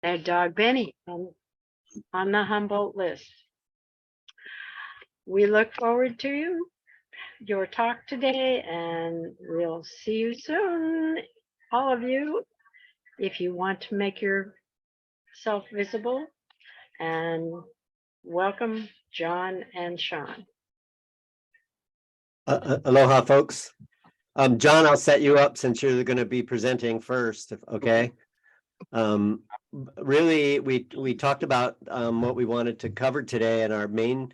Their dog Benny on the Humboldt list. We look forward to your talk today, and we'll see you soon, all of you. If you want to make yourself visible, and welcome John and Sean. Aloha, folks. John, I'll set you up since you're going to be presenting first, okay? Really, we talked about what we wanted to cover today, and our main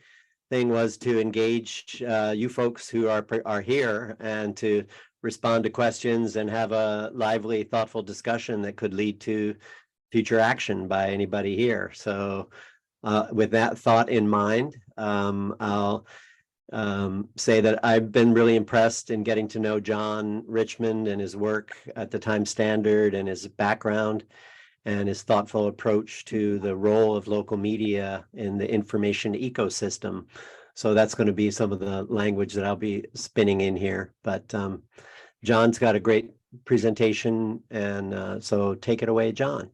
thing was to engage you folks who are here and to respond to questions and have a lively, thoughtful discussion that could lead to future action by anybody here. So with that thought in mind, I'll say that I've been really impressed in getting to know John Richmond and his work at the Times Standard and his background and his thoughtful approach to the role of local media in the information ecosystem. So that's going to be some of the language that I'll be spinning in here. But John's got a great presentation, and so take it away, John.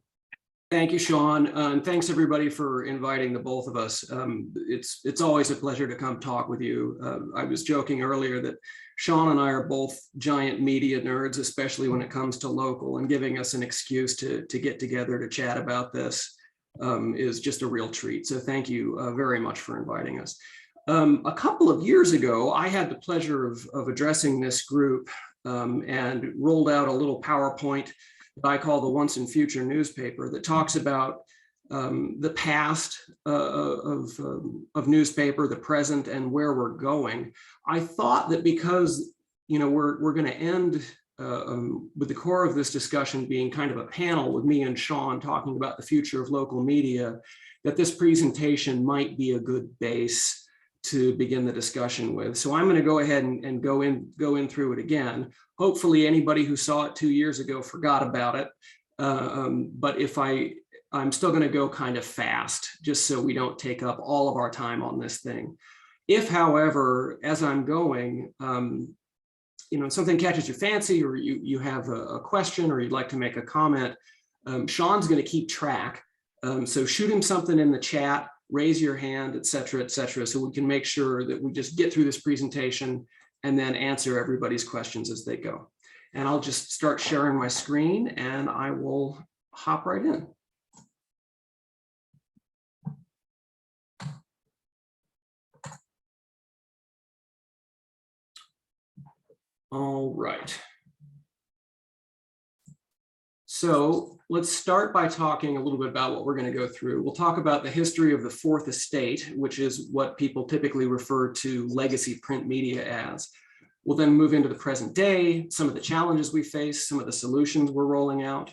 Thank you, Sean, and thanks everybody for inviting the both of us. It's always a pleasure to come talk with you. I was joking earlier that Sean and I are both giant media nerds, especially when it comes to local, and giving us an excuse to get together to chat about this is just a real treat. So thank you very much for inviting us. A couple of years ago, I had the pleasure of addressing this group and rolled out a little PowerPoint that I call the Once and Future newspaper that talks about the past of newspaper, the present, and where we're going. I thought that because we're going to end with the core of this discussion being kind of a panel with me and Sean talking about the future of local media, that this presentation might be a good base to begin the discussion with. So I'm going to go ahead and go in through it again. Hopefully anybody who saw it 2 years ago forgot about it. But if I'm still going to go kind of fast, just so we don't take up all of our time on this thing. If, however, as I'm going, something catches your fancy, or you have a question, or you'd like to make a comment, Sean's going to keep track. So shoot him something in the chat, raise your hand, et cetera, so we can make sure that we just get through this presentation and then answer everybody's questions as they go. And I'll just start sharing my screen and I will hop right in. All right. So let's start by talking a little bit about what we're going to go through. We'll talk about the history of the Fourth Estate, which is what people typically refer to legacy print media as. We'll then move into the present day, some of the challenges we face, some of the solutions we're rolling out,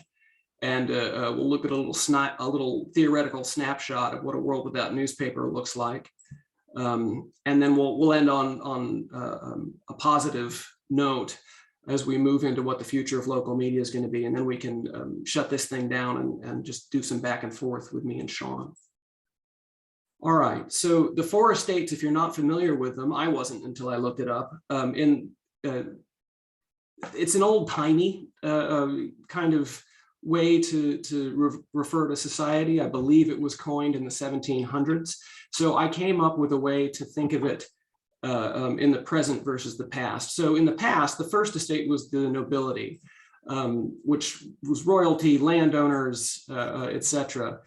and we'll look at a little theoretical snapshot of what a world without newspaper looks like. And then we'll end on a positive note as we move into what the future of local media is going to be, and then we can shut this thing down and just do some back and forth with me and Sean. All right, so the four estates, if you're not familiar with them, I wasn't until I looked it up. It's an old-timey kind of way to refer to society. I believe it was coined in the 1700s. So I came up with a way to think of it in the present versus the past. So in the past, the first estate was the nobility, which was royalty, landowners, etc.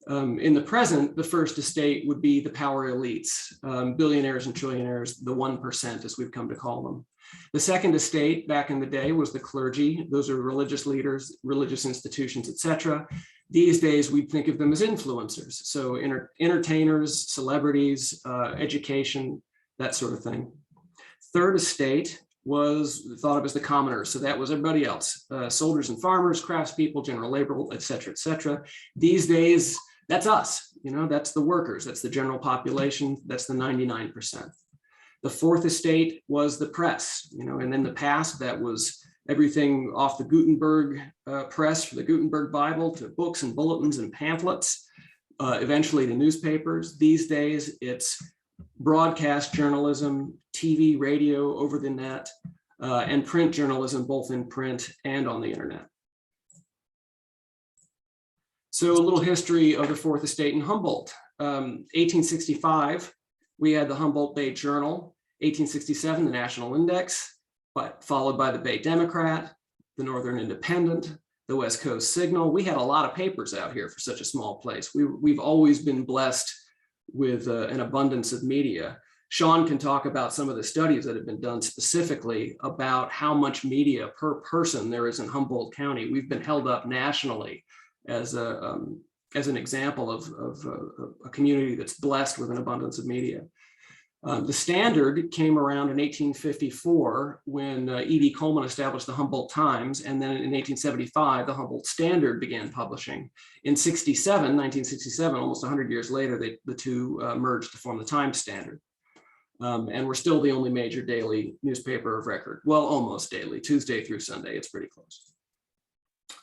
In the present, the first estate would be the power elites, billionaires and trillionaires, the 1%, as we've come to call them. The second estate back in the day was the clergy. Those are religious leaders, religious institutions, etc. These days, we'd think of them as influencers. So entertainers, celebrities, education, that sort of thing. Third estate was thought of as the commoners. So that was everybody else, soldiers and farmers, craftspeople, general labor, et cetera, et cetera. These days, that's us, that's the workers, that's the general population, that's the 99%. The fourth estate was the press, and in the past, that was everything off the Gutenberg press for the Gutenberg Bible to books and bulletins and pamphlets, eventually the newspapers. These days, it's broadcast journalism, TV, radio, over the net, and print journalism, both in print and on the internet. So a little history of the Fourth Estate in Humboldt. 1865, we had the Humboldt Bay Journal. 1867, the National Index, but followed by the Bay Democrat, the Northern Independent, the West Coast Signal. We had a lot of papers out here for such a small place. We've always been blessed with an abundance of media. Sean can talk about some of the studies that have been done specifically about how much media per person there is in Humboldt County. We've been held up nationally as an example of a community that's blessed with an abundance of media. The Standard came around in 1854 when E.D. Coleman established the Humboldt Times, and then in 1875, the Humboldt Standard began publishing. In 1967, almost 100 years later, the two merged to form the Times Standard. And we're still the only major daily newspaper of record. Well, almost daily, Tuesday through Sunday, it's pretty close.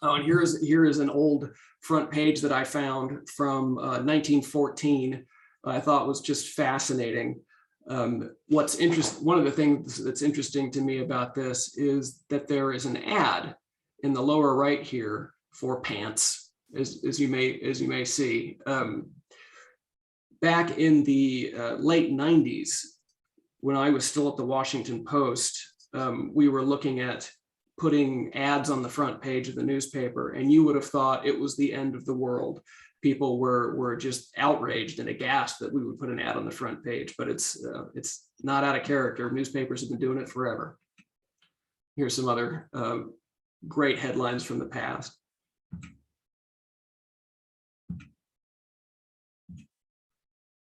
Oh, and here is an old front page that I found from 1914. I thought was just fascinating. One of the things that's interesting to me about this is that there is an ad in the lower right here for pants, as you may see. Back in the late 90s, when I was still at the Washington Post, we were looking at putting ads on the front page of the newspaper, and you would have thought it was the end of the world. People were just outraged and aghast that we would put an ad on the front page, but it's not out of character. Newspapers have been doing it forever. Here's some other great headlines from the past.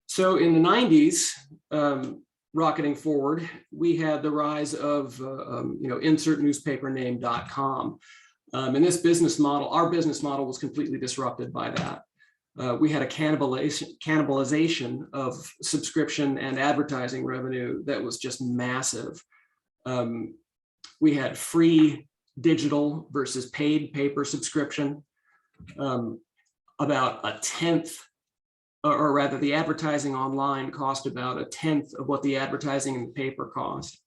So in the 90s, rocketing forward, we had the rise of insertnewspapername.com. And this business model, our business model, was completely disrupted by that. We had a cannibalization of subscription and advertising revenue that was just massive. We had free digital versus paid paper subscription. About a tenth, or rather the advertising online cost about a tenth of what the advertising in the paper cost.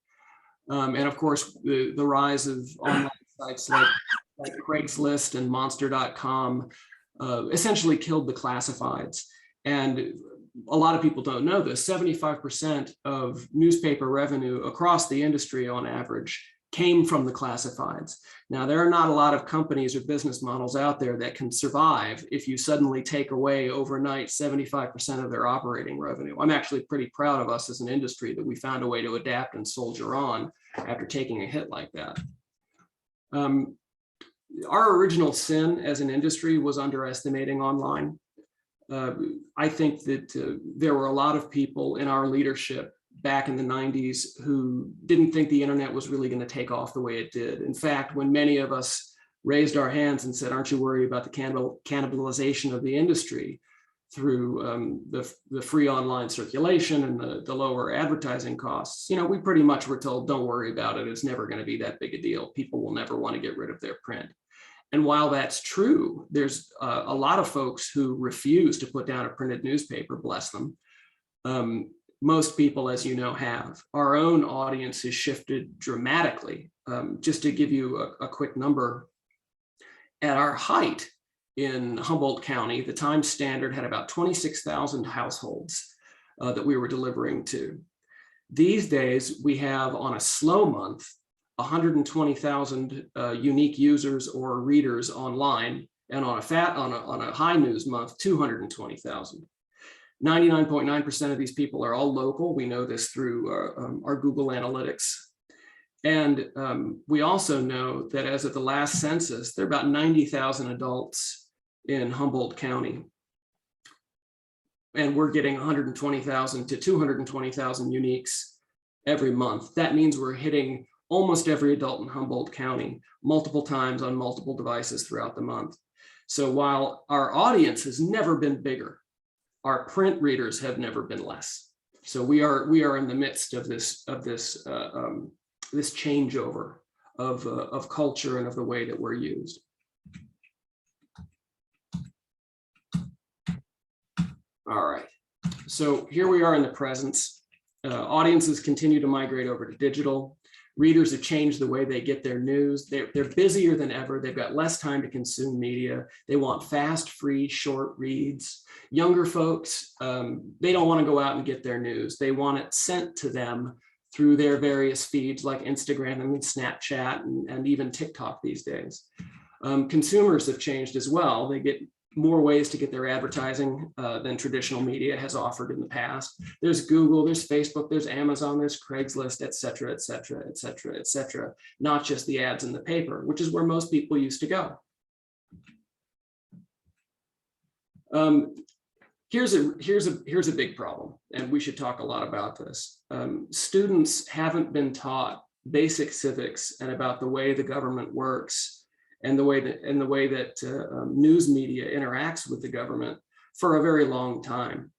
And of course, the rise of online sites like Craigslist and Monster.com essentially killed the classifieds. And a lot of people don't know this, 75% of newspaper revenue across the industry on average came from the classifieds. Now, there are not a lot of companies or business models out there that can survive if you suddenly take away overnight 75% of their operating revenue. I'm actually pretty proud of us as an industry that we found a way to adapt and soldier on after taking a hit like that. Our original sin as an industry was underestimating online. I think that there were a lot of people in our leadership back in the 90s who didn't think the internet was really going to take off the way it did. In fact, when many of us raised our hands and said, aren't you worried about the cannibalization of the industry through the free online circulation and the lower advertising costs, we pretty much were told, don't worry about it. It's never going to be that big a deal. People will never want to get rid of their print. And while that's true, there's a lot of folks who refuse to put down a printed newspaper, bless them. Most people, as you know, have. Our own audience has shifted dramatically. Just to give you a quick number, at our height in Humboldt County, the Times Standard had about 26,000 households that we were delivering to. These days, we have, on a slow month, 120,000 unique users or readers online, and on a high news month, 220,000. 99.9% of these people are all local. We know this through our Google Analytics. And we also know that as of the last census, there are about 90,000 adults in Humboldt County. And we're getting 120,000 to 220,000 uniques every month. That means we're hitting almost every adult in Humboldt County multiple times on multiple devices throughout the month. So while our audience has never been bigger, our print readers have never been less. So we are in the midst of this changeover of culture and of the way that we're used. All right, so here we are in the presence. Audiences continue to migrate over to digital. Readers have changed the way they get their news. They're busier than ever. They've got less time to consume media. They want fast, free, short reads. Younger folks, they don't want to go out and get their news. They want it sent to them through their various feeds like Instagram and Snapchat and even TikTok these days. Consumers have changed as well. They get more ways to get their advertising than traditional media has offered in the past. There's Google, there's Facebook, there's Amazon, there's Craigslist, et cetera, et cetera, et cetera, et cetera. Not just the ads in the paper, which is where most people used to go. Here's a big problem, and we should talk a lot about this. Students haven't been taught basic civics and about the way the government works and the way that news media interacts with the government for a very long time.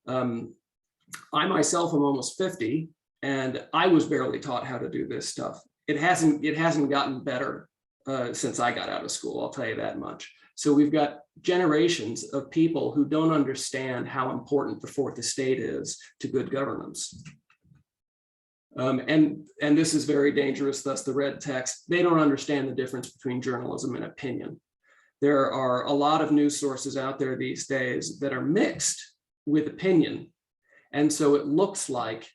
I myself am almost 50, and I was barely taught how to do this stuff. It hasn't gotten better since I got out of school, I'll tell you that much. So we've got generations of people who don't understand how important the fourth estate is to good governance. And this is very dangerous, thus the red text. They don't understand the difference between journalism and opinion. There are a lot of news sources out there these days that are mixed with opinion. And so it looks like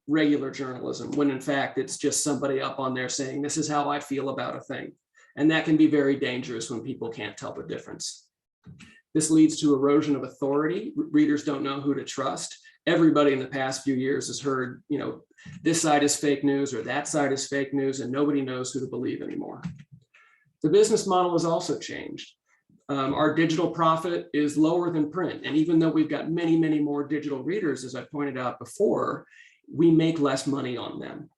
regular journalism, when in fact it's just somebody up on there saying, this is how I feel about a thing. And that can be very dangerous when people can't tell the difference. This leads to erosion of authority. Readers don't know who to trust. Everybody in the past few years has heard, you know, this side is fake news or that side is fake news, and nobody knows who to believe anymore. The business model has also changed. Our digital profit is lower than print. And even though we've got many, many more digital readers, as I pointed out before, we make less money on them.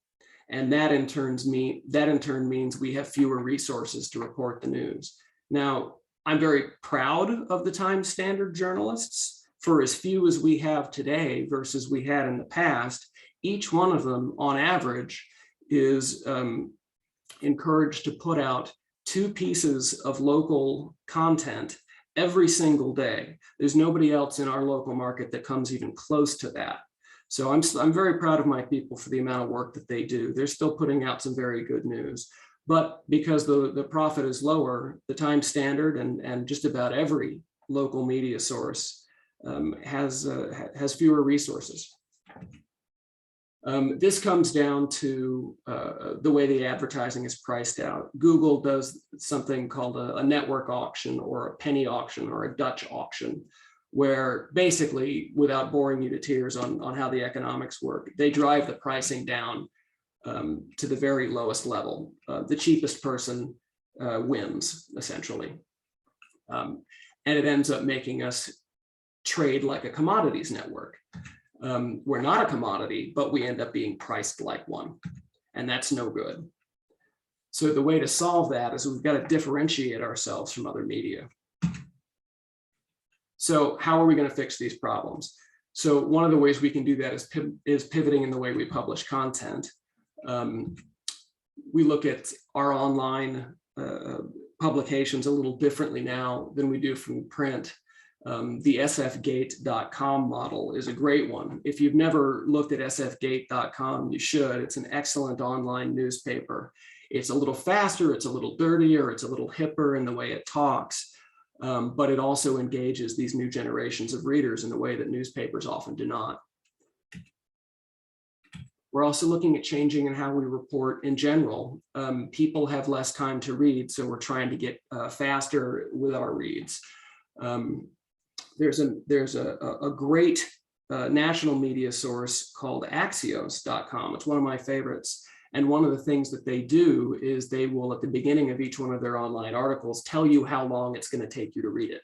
And that in turn means we have fewer resources to report the news. Now, I'm very proud of the Times Standard journalists. For as few as we have today versus we had in the past, each one of them on average is encouraged to put out 2 pieces of local content every single day. There's nobody else in our local market that comes even close to that. So I'm very proud of my people for the amount of work that they do. They're still putting out some very good news. But because the profit is lower, the Times Standard and just about every local media source has fewer resources. This comes down to the way the advertising is priced out. Google does something called a network auction or a penny auction or a Dutch auction, where basically, without boring you to tears on how the economics work, they drive the pricing down to the very lowest level. The cheapest person wins, essentially. And it ends up making us trade like a commodities network. We're not a commodity, but we end up being priced like one, and that's no good. So the way to solve that is we've got to differentiate ourselves from other media. So how are we going to fix these problems? So one of the ways we can do that is pivoting in the way we publish content. We look at our online publications a little differently now than we do from print. The sfgate.com model is a great one. If you've never looked at sfgate.com, you should. It's an excellent online newspaper. It's a little faster, it's a little dirtier, it's a little hipper in the way it talks, but it also engages these new generations of readers in a way that newspapers often do not. We're also looking at changing in how we report in general. People have less time to read, so we're trying to get faster with our reads. There's a great national media source called Axios.com. It's one of my favorites. And one of the things that they do is they will, at the beginning of each one of their online articles, tell you how long it's going to take you to read it.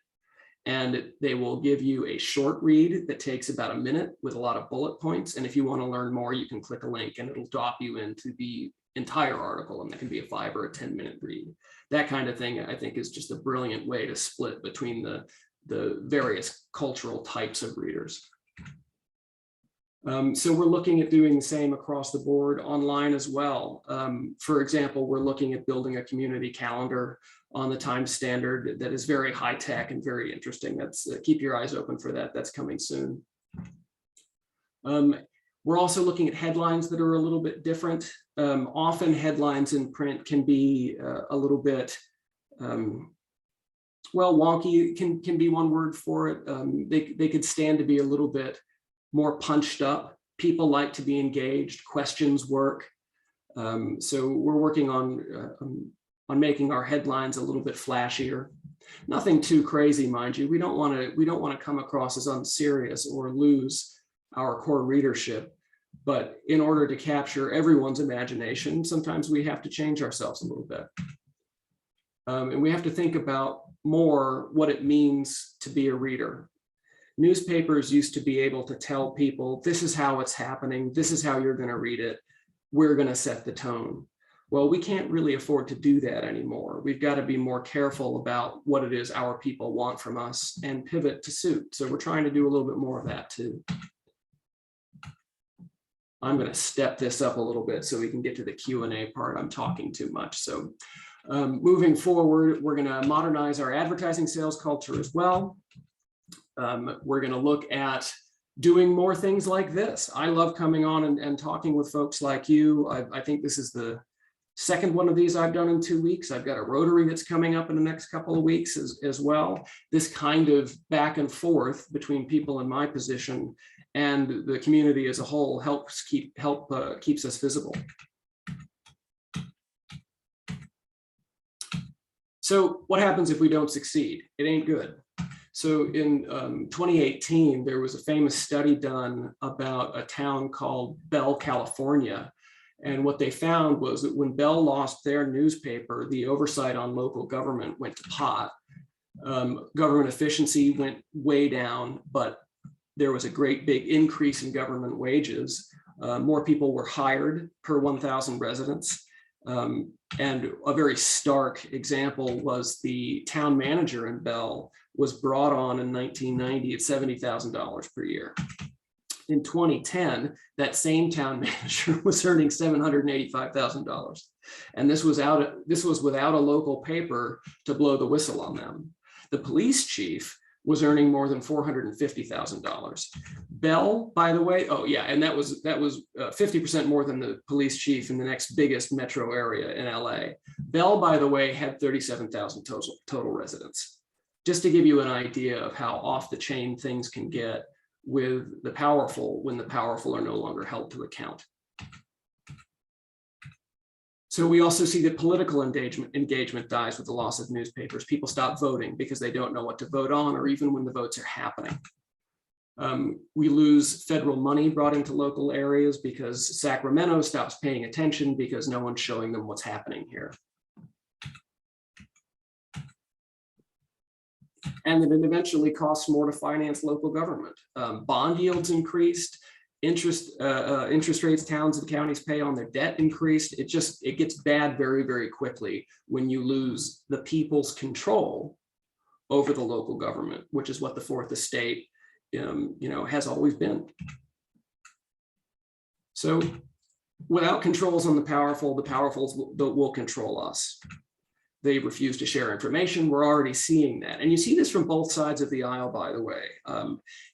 And they will give you a short read that takes about a minute with a lot of bullet points. And if you want to learn more, you can click a link and it'll drop you into the entire article, and that can be a 5 or a 10-minute read. That kind of thing, I think, is just a brilliant way to split between the various cultural types of readers. So we're looking at doing the same across the board online as well. For example, we're looking at building a community calendar on the Times Standard that is very high tech and very interesting. That's keep your eyes open for that. That's coming soon. We're also looking at headlines that are a little bit different. Often headlines in print can be a little bit, well, wonky can be one word for it. They could stand to be a little bit more punched up. People like to be engaged, questions work. So we're working on making our headlines a little bit flashier. Nothing too crazy, mind you. We don't want to come across as unserious or lose our core readership. But in order to capture everyone's imagination, sometimes we have to change ourselves a little bit. And we have to think about more what it means to be a reader. Newspapers used to be able to tell people, this is how it's happening, this is how you're going to read it, we're going to set the tone. Well, we can't really afford to do that anymore. We've got to be more careful about what it is our people want from us and pivot to suit. So we're trying to do a little bit more of that too. I'm going to step this up a little bit so we can get to the Q&A part. I'm talking too much. So moving forward, we're going to modernize our advertising sales culture as well. We're going to look at doing more things like this. I love coming on and talking with folks like you. I think this is the second one of these I've done in 2 weeks. I've got a Rotary that's coming up in the next couple of weeks as well. This kind of back and forth between people in my position and the community as a whole keeps us visible. So what happens if we don't succeed? It ain't good. So in 2018, there was a famous study done about a town called Bell, California. And what they found was that when Bell lost their newspaper, the oversight on local government went to pot. Government efficiency went way down, but there was a great big increase in government wages. More people were hired per 1,000 residents. And a very stark example was the town manager in Bell was brought on in 1990 at $70,000 per year. In 2010, that same town manager was earning $785,000. And this was without a local paper to blow the whistle on them. The police chief was earning more than $450,000. Bell, by the way, oh yeah, and that was 50% more than the police chief in the next biggest metro area in LA. Bell, by the way, had 37,000 total residents. Just to give you an idea of how off the chain things can get with the powerful when the powerful are no longer held to account. So we also see that political engagement dies with the loss of newspapers. People stop voting because they don't know what to vote on, or even when the votes are happening. We lose federal money brought into local areas because Sacramento stops paying attention because no one's showing them what's happening here. And then it eventually costs more to finance local government. Bond yields increased, interest rates towns and counties pay on their debt increased. It gets bad very, very quickly when you lose the people's control over the local government, which is what the fourth estate has always been. So without controls on the powerfuls will control us. They refuse to share information. We're already seeing that. And you see this from both sides of the aisle, by the way.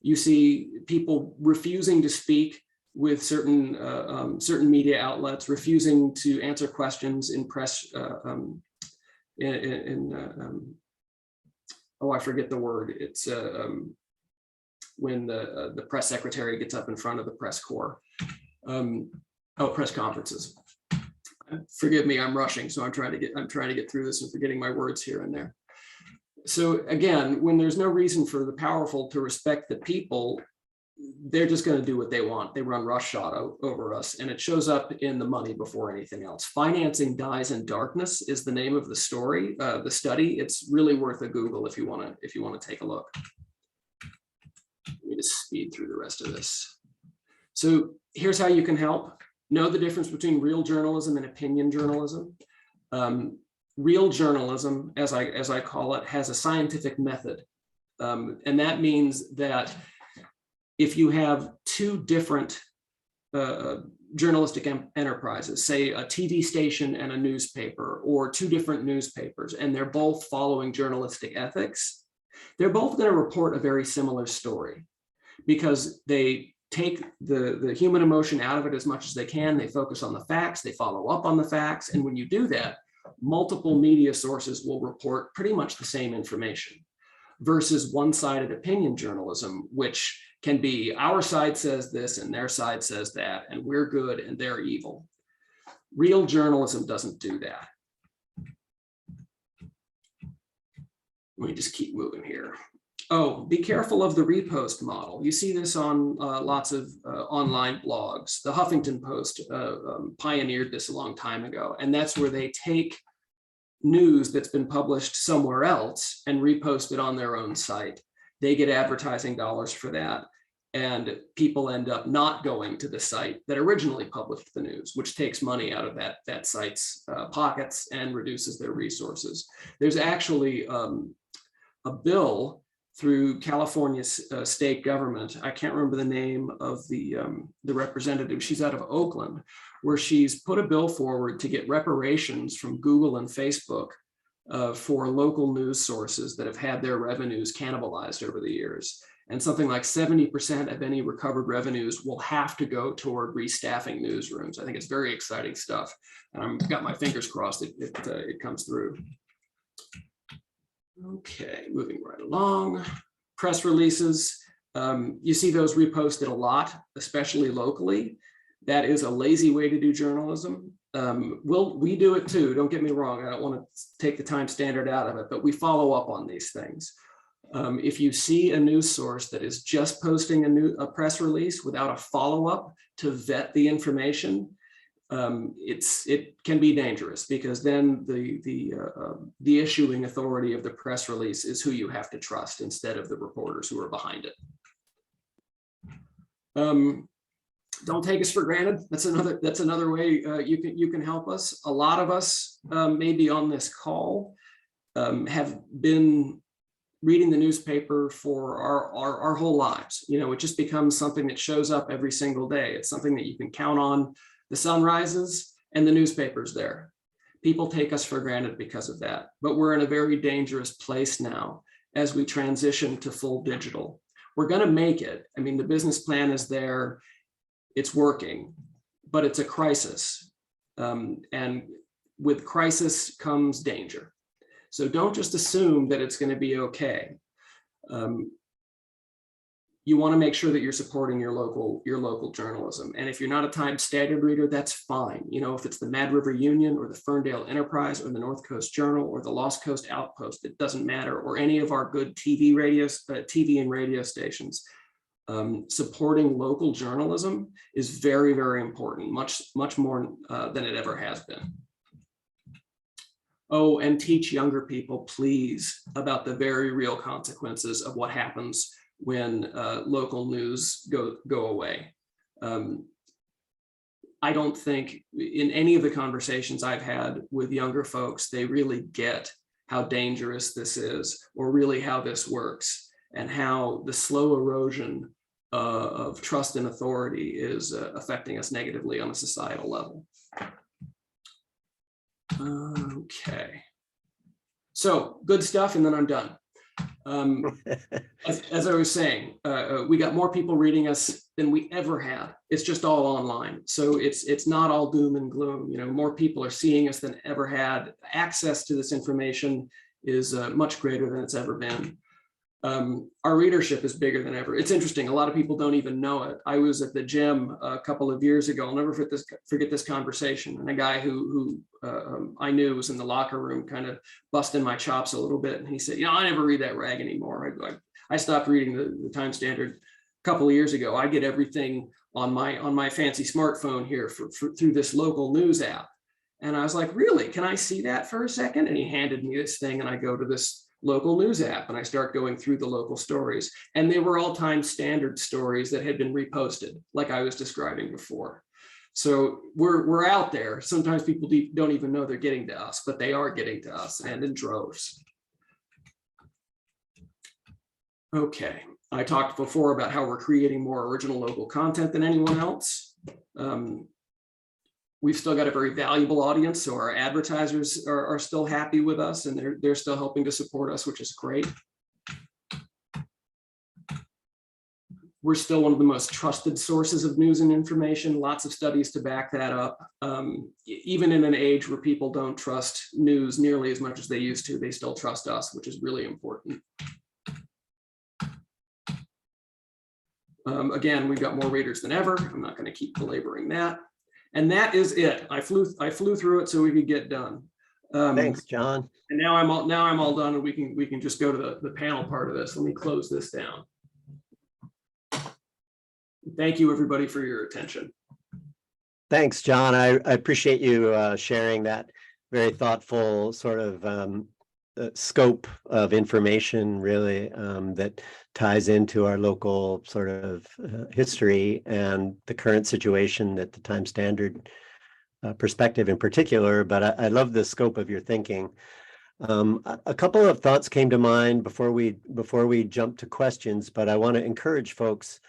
You see people refusing to speak with certain media outlets, refusing to answer questions in press, oh, I forget the word. It's when the press secretary gets up in front of the press corps. Press conferences. Forgive me, I'm rushing, so I'm trying to get through this and forgetting my words here and there. So again, when there's no reason for the powerful to respect the people, they're just going to do what they want. They run roughshod over us, and it shows up in the money before anything else. Financing dies in darkness is the name of the story, the study. It's really worth a Google if you want to take a look. Let me just speed through the rest of this. So here's how you can help. Know the difference between real journalism and opinion journalism. Real journalism, as I call it, has a scientific method. And that means that if you have two different journalistic enterprises, say a TV station and a newspaper, or two different newspapers, and they're both following journalistic ethics, they're both going to report a very similar story because they take the human emotion out of it as much as they can. They focus on the facts, they follow up on the facts. And when you do that, multiple media sources will report pretty much the same information versus one-sided opinion journalism, which can be our side says this and their side says that, and we're good and they're evil. Real journalism doesn't do that. Let me just keep moving here. Oh, be careful of the repost model. You see this on lots of online blogs. The Huffington Post pioneered this a long time ago, and that's where they take news that's been published somewhere else and repost it on their own site. They get advertising dollars for that, and people end up not going to the site that originally published the news, which takes money out of that site's pockets and reduces their resources. There's actually a bill through California's state government. I can't remember the name of the representative. She's out of Oakland, where she's put a bill forward to get reparations from Google and Facebook for local news sources that have had their revenues cannibalized over the years. And something like 70% of any recovered revenues will have to go toward restaffing newsrooms. I think it's very exciting stuff. And I've got my fingers crossed it comes through. Okay, moving right along. Press releases. You see those reposted a lot, especially locally. That is a lazy way to do journalism. We do it too, don't get me wrong. I don't want to take the time standard out of it, but we follow up on these things. If you see a news source that is just posting a press release without a follow-up to vet the information, it can be dangerous, because then the issuing authority of the press release is who you have to trust instead of the reporters who are behind it. Don't take us for granted. That's another way you can help us. A lot of us maybe on this call have been reading the newspaper for our whole lives. You know, it just becomes something that shows up every single day. It's something that you can count on. The sun rises and the newspaper's there. People take us for granted because of that, but we're in a very dangerous place now as we transition to full digital. We're going to make it. I mean, the business plan is there, it's working, but it's a crisis. And with crisis comes danger. So don't just assume that it's going to be okay. You want to make sure that you're supporting your local journalism. And if you're not a Times Standard reader, that's fine. You know, if it's the Mad River Union or the Ferndale Enterprise or the North Coast Journal or the Lost Coast Outpost, it doesn't matter, or any of our good TV and radio stations. Supporting local journalism is very, very important, much more than it ever has been. Oh, and teach younger people, please, about the very real consequences of what happens when local news go away. I don't think in any of the conversations I've had with younger folks, they really get how dangerous this is, or really how this works, and how the slow erosion of trust and authority is affecting us negatively on a societal level. Okay, so good stuff, and then I'm done. As I was saying, we got more people reading us than we ever had. It's just all online, so it's not all doom and gloom. You know, more people are seeing us than ever had. Access to this information is much greater than it's ever been. Our readership is bigger than ever. It's interesting. A lot of people don't even know it. I was at the gym a couple of years ago. I'll never forget this conversation. And a guy who I knew was in the locker room, kind of busting my chops a little bit. And he said, you know, I never read that rag anymore. I stopped reading the Times Standard a couple of years ago. I get everything on my fancy smartphone here through this local news app. And I was like, really? Can I see that for a second? And he handed me this thing, and I go to this local news app and I start going through the local stories, and they were all Times Standard stories that had been reposted, like I was describing before. So we're out there. Sometimes people don't even know they're getting to us, but they are getting to us, and in droves. Okay, I talked before about how we're creating more original local content than anyone else. We've still got a very valuable audience, so our advertisers are still happy with us, and they're still helping to support us, which is great. We're still one of the most trusted sources of news and information, lots of studies to back that up. Even in an age where people don't trust news nearly as much as they used to, they still trust us, which is really important. Again, we've got more readers than ever. I'm not going to keep belaboring that. And that is it. I flew through it so we could get done. Thanks, John. And now I'm all done, and we can just go to the panel part of this. Let me close this down. Thank you, everybody, for your attention. Thanks, John. I appreciate you sharing that very thoughtful sort of scope of information, really, that ties into our local sort of history and the current situation at the Time Standard perspective in particular. But I love the scope of your thinking. A couple of thoughts came to mind before we jump to questions, but I want to encourage folks.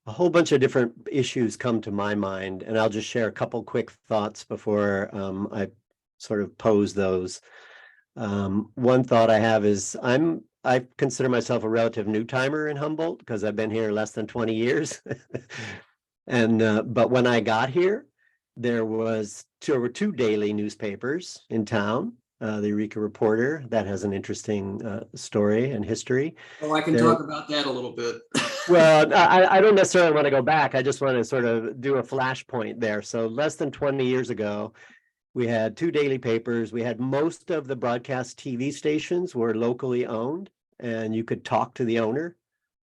A whole bunch of different issues come to my mind, and I'll just share a couple quick thoughts before I sort of pose those. One thought I have is I consider myself a relative new timer in Humboldt because I've been here less than 20 years. But when I got here, there were two daily newspapers in town. The Eureka Reporter, that has an interesting story and history. Oh, I can talk about that a little bit. Well, I don't necessarily want to go back. I just want to sort of do a flashpoint there. So less than 20 years ago, we had two daily papers. We had most of the broadcast TV stations were locally owned, and you could talk to the owner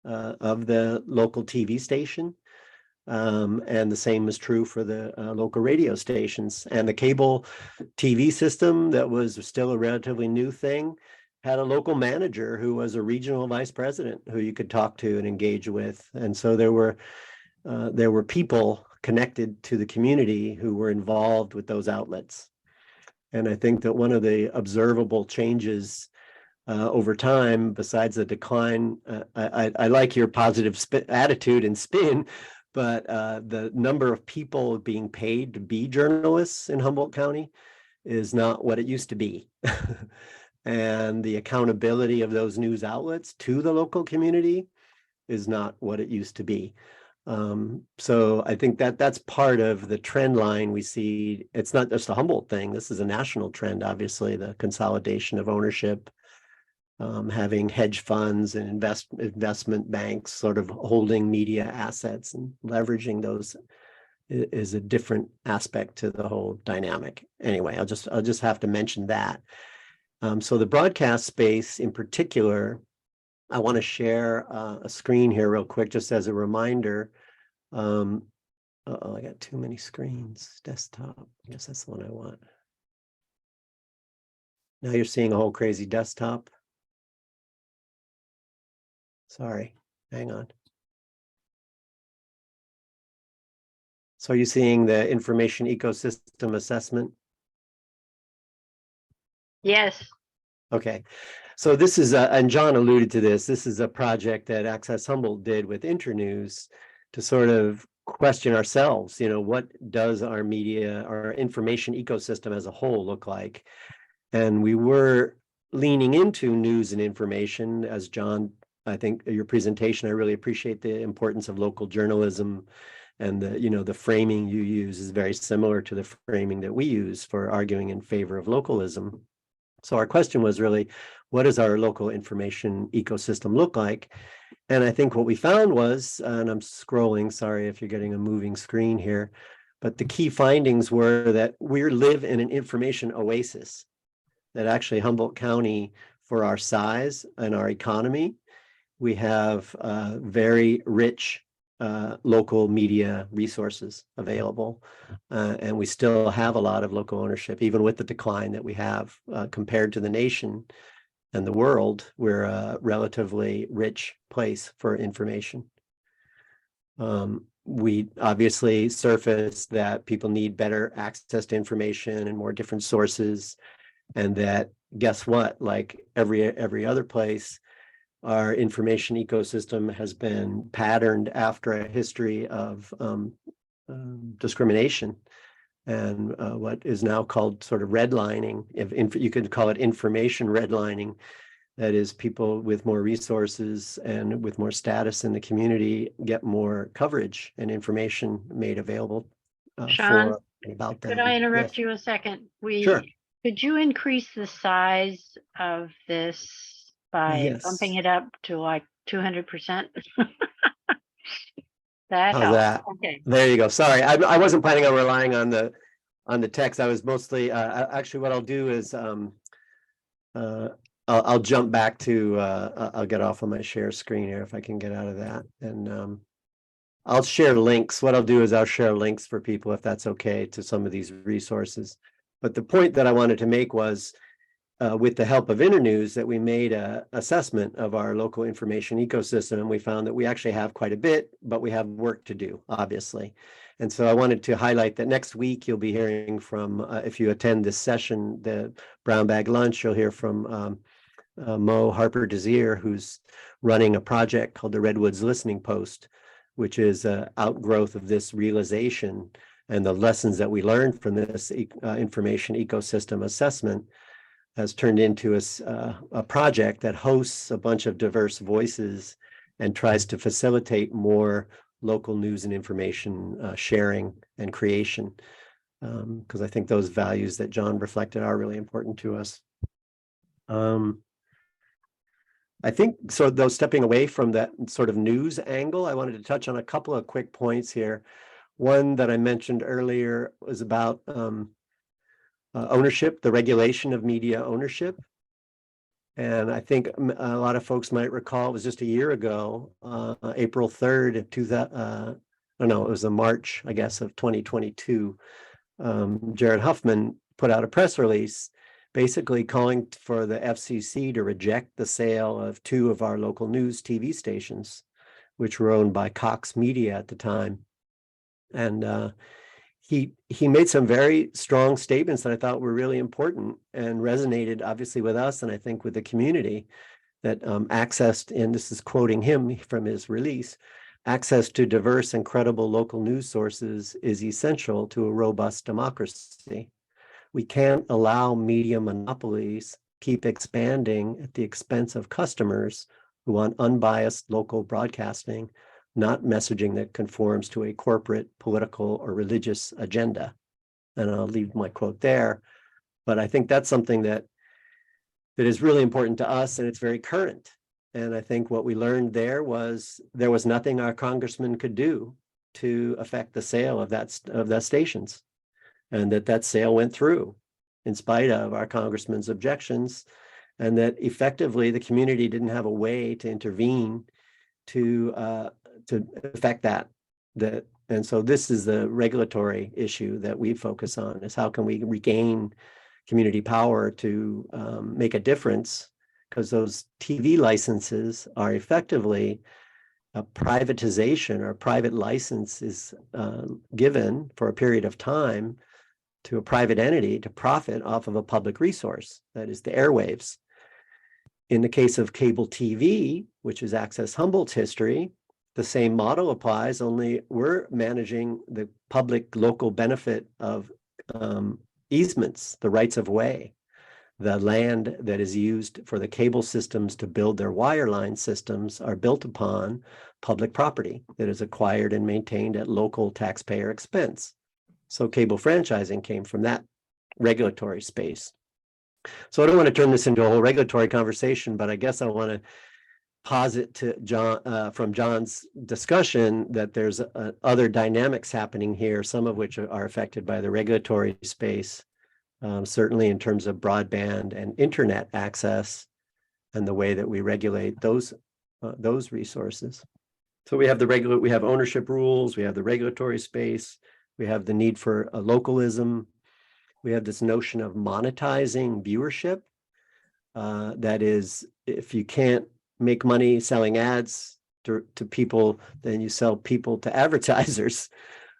of the local TV station. And the same was true for the local radio stations. And the cable TV system, that was still a relatively new thing, had a local manager who was a regional vice president who you could talk to and engage with. And so there were people connected to the community who were involved with those outlets. And I think that one of the observable changes over time, besides the decline, I like your positive attitude and spin, but the number of people being paid to be journalists in Humboldt County is not what it used to be. And the accountability of those news outlets to the local community is not what it used to be. So I think that that's part of the trend line we see. It's not just a Humboldt thing. This is a national trend, obviously, the consolidation of ownership, having hedge funds and investment banks sort of holding media assets and leveraging those is a different aspect to the whole dynamic. Anyway, I'll just have to mention that. So the broadcast space in particular, I want to share a screen here real quick, just as a reminder. I got too many screens. Desktop, I guess that's the one I want. Now you're seeing a whole crazy desktop. Sorry, hang on. So are you seeing the information ecosystem assessment? Yes. Okay, so this is, and John alluded to this, this is a project that Access Humboldt did with Internews to sort of question ourselves, what does our media, our information ecosystem as a whole look like? And we were leaning into news and information, as John, I think your presentation, I really appreciate the importance of local journalism, and the framing you use is very similar to the framing that we use for arguing in favor of localism. So our question was really, what does our local information ecosystem look like? And I think what we found was, and I'm scrolling, sorry if you're getting a moving screen here, but the key findings were that we live in an information oasis, that actually Humboldt County, for our size and our economy, we have very rich local media resources available, and we still have a lot of local ownership, even with the decline that we have compared to the nation and the world. We're a relatively rich place for information. We obviously surfaced that people need better access to information and more different sources, and that, guess what, like every other place, our information ecosystem has been patterned after a history of discrimination and what is now called sort of redlining. If you could call it information redlining, That is, people with more resources and with more status in the community get more coverage and information made available Sean, for and about them. could I interrupt Yes, you a second? sure. Could you increase the size of this by Yes. bumping it up to like 200%? That How's helps. that? Okay. There you go. Sorry, I wasn't planning on relying on the text. I was mostly actually what I'll do is I'll jump back to I'll get off of my share screen here if I can get out of that, and I'll share links. What I'll do is I'll share links for people if that's okay to some of these resources. But the point that I wanted to make was with the help of Internews that we made a assessment of our local information ecosystem, and we found that we actually have quite a bit, but we have work to do, obviously. And so I wanted to highlight that next week you'll be hearing from, if you attend this session, the Brown Bag Lunch, you'll hear from Mo Harper Desir, who's running a project called the Redwoods Listening Post, which is an outgrowth of this realization and the lessons that we learned from this information ecosystem assessment has turned into a project that hosts a bunch of diverse voices and tries to facilitate more local news and information sharing and creation. Because I think those values that John reflected are really important to us. I think so, though, stepping away from that sort of news angle, I wanted to touch on a couple of quick points here. One that I mentioned earlier was about ownership, the regulation of media ownership. And I think a lot of folks might recall it was just a year ago, April 3rd, it was a March, I guess, of 2022. Jared Huffman put out a press release basically calling for the FCC to reject the sale of 2 of our local news TV stations, which were owned by Cox Media at the time. And he made some very strong statements that I thought were really important and resonated obviously with us and I think with the community, that access, and this is quoting him from his release, access to diverse and credible local news sources is essential to a robust democracy. We can't allow media monopolies keep expanding at the expense of customers who want unbiased local broadcasting, not messaging that conforms to a corporate, political, or religious agenda. And I'll leave my quote there. But I think that's something that is really important to us, and it's very current. And I think what we learned there was nothing our congressman could do to affect the sale of that stations, and that sale went through in spite of our congressman's objections, and that effectively the community didn't have a way to intervene to affect that. And so this is the regulatory issue that we focus on, is how can we regain community power to make a difference, because those TV licenses are effectively a privatization, or a private license is given for a period of time to a private entity to profit off of a public resource, that is the airwaves. In the case of cable TV, which is Access Humboldt's history, the same model applies, only we're managing the public local benefit of easements, the rights of way, the land that is used for the cable systems to build their wireline systems are built upon public property that is acquired and maintained at local taxpayer expense. So cable franchising came from that regulatory space. So I don't want to turn this into a whole regulatory conversation, but I guess I want to posit to John from John's discussion that there's other dynamics happening here, some of which are affected by the regulatory space, certainly in terms of broadband and internet access and the way that we regulate those resources. So we have we have ownership rules, we have the regulatory space, we have the need for a localism. We have this notion of monetizing viewership. That is, if you can't make money selling ads to people, then you sell people to advertisers,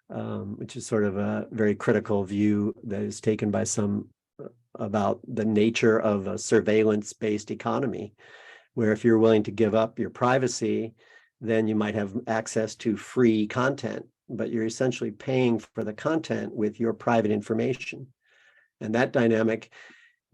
which is sort of a very critical view that is taken by some about the nature of a surveillance-based economy, where if you're willing to give up your privacy, then you might have access to free content, but you're essentially paying for the content with your private information. And that dynamic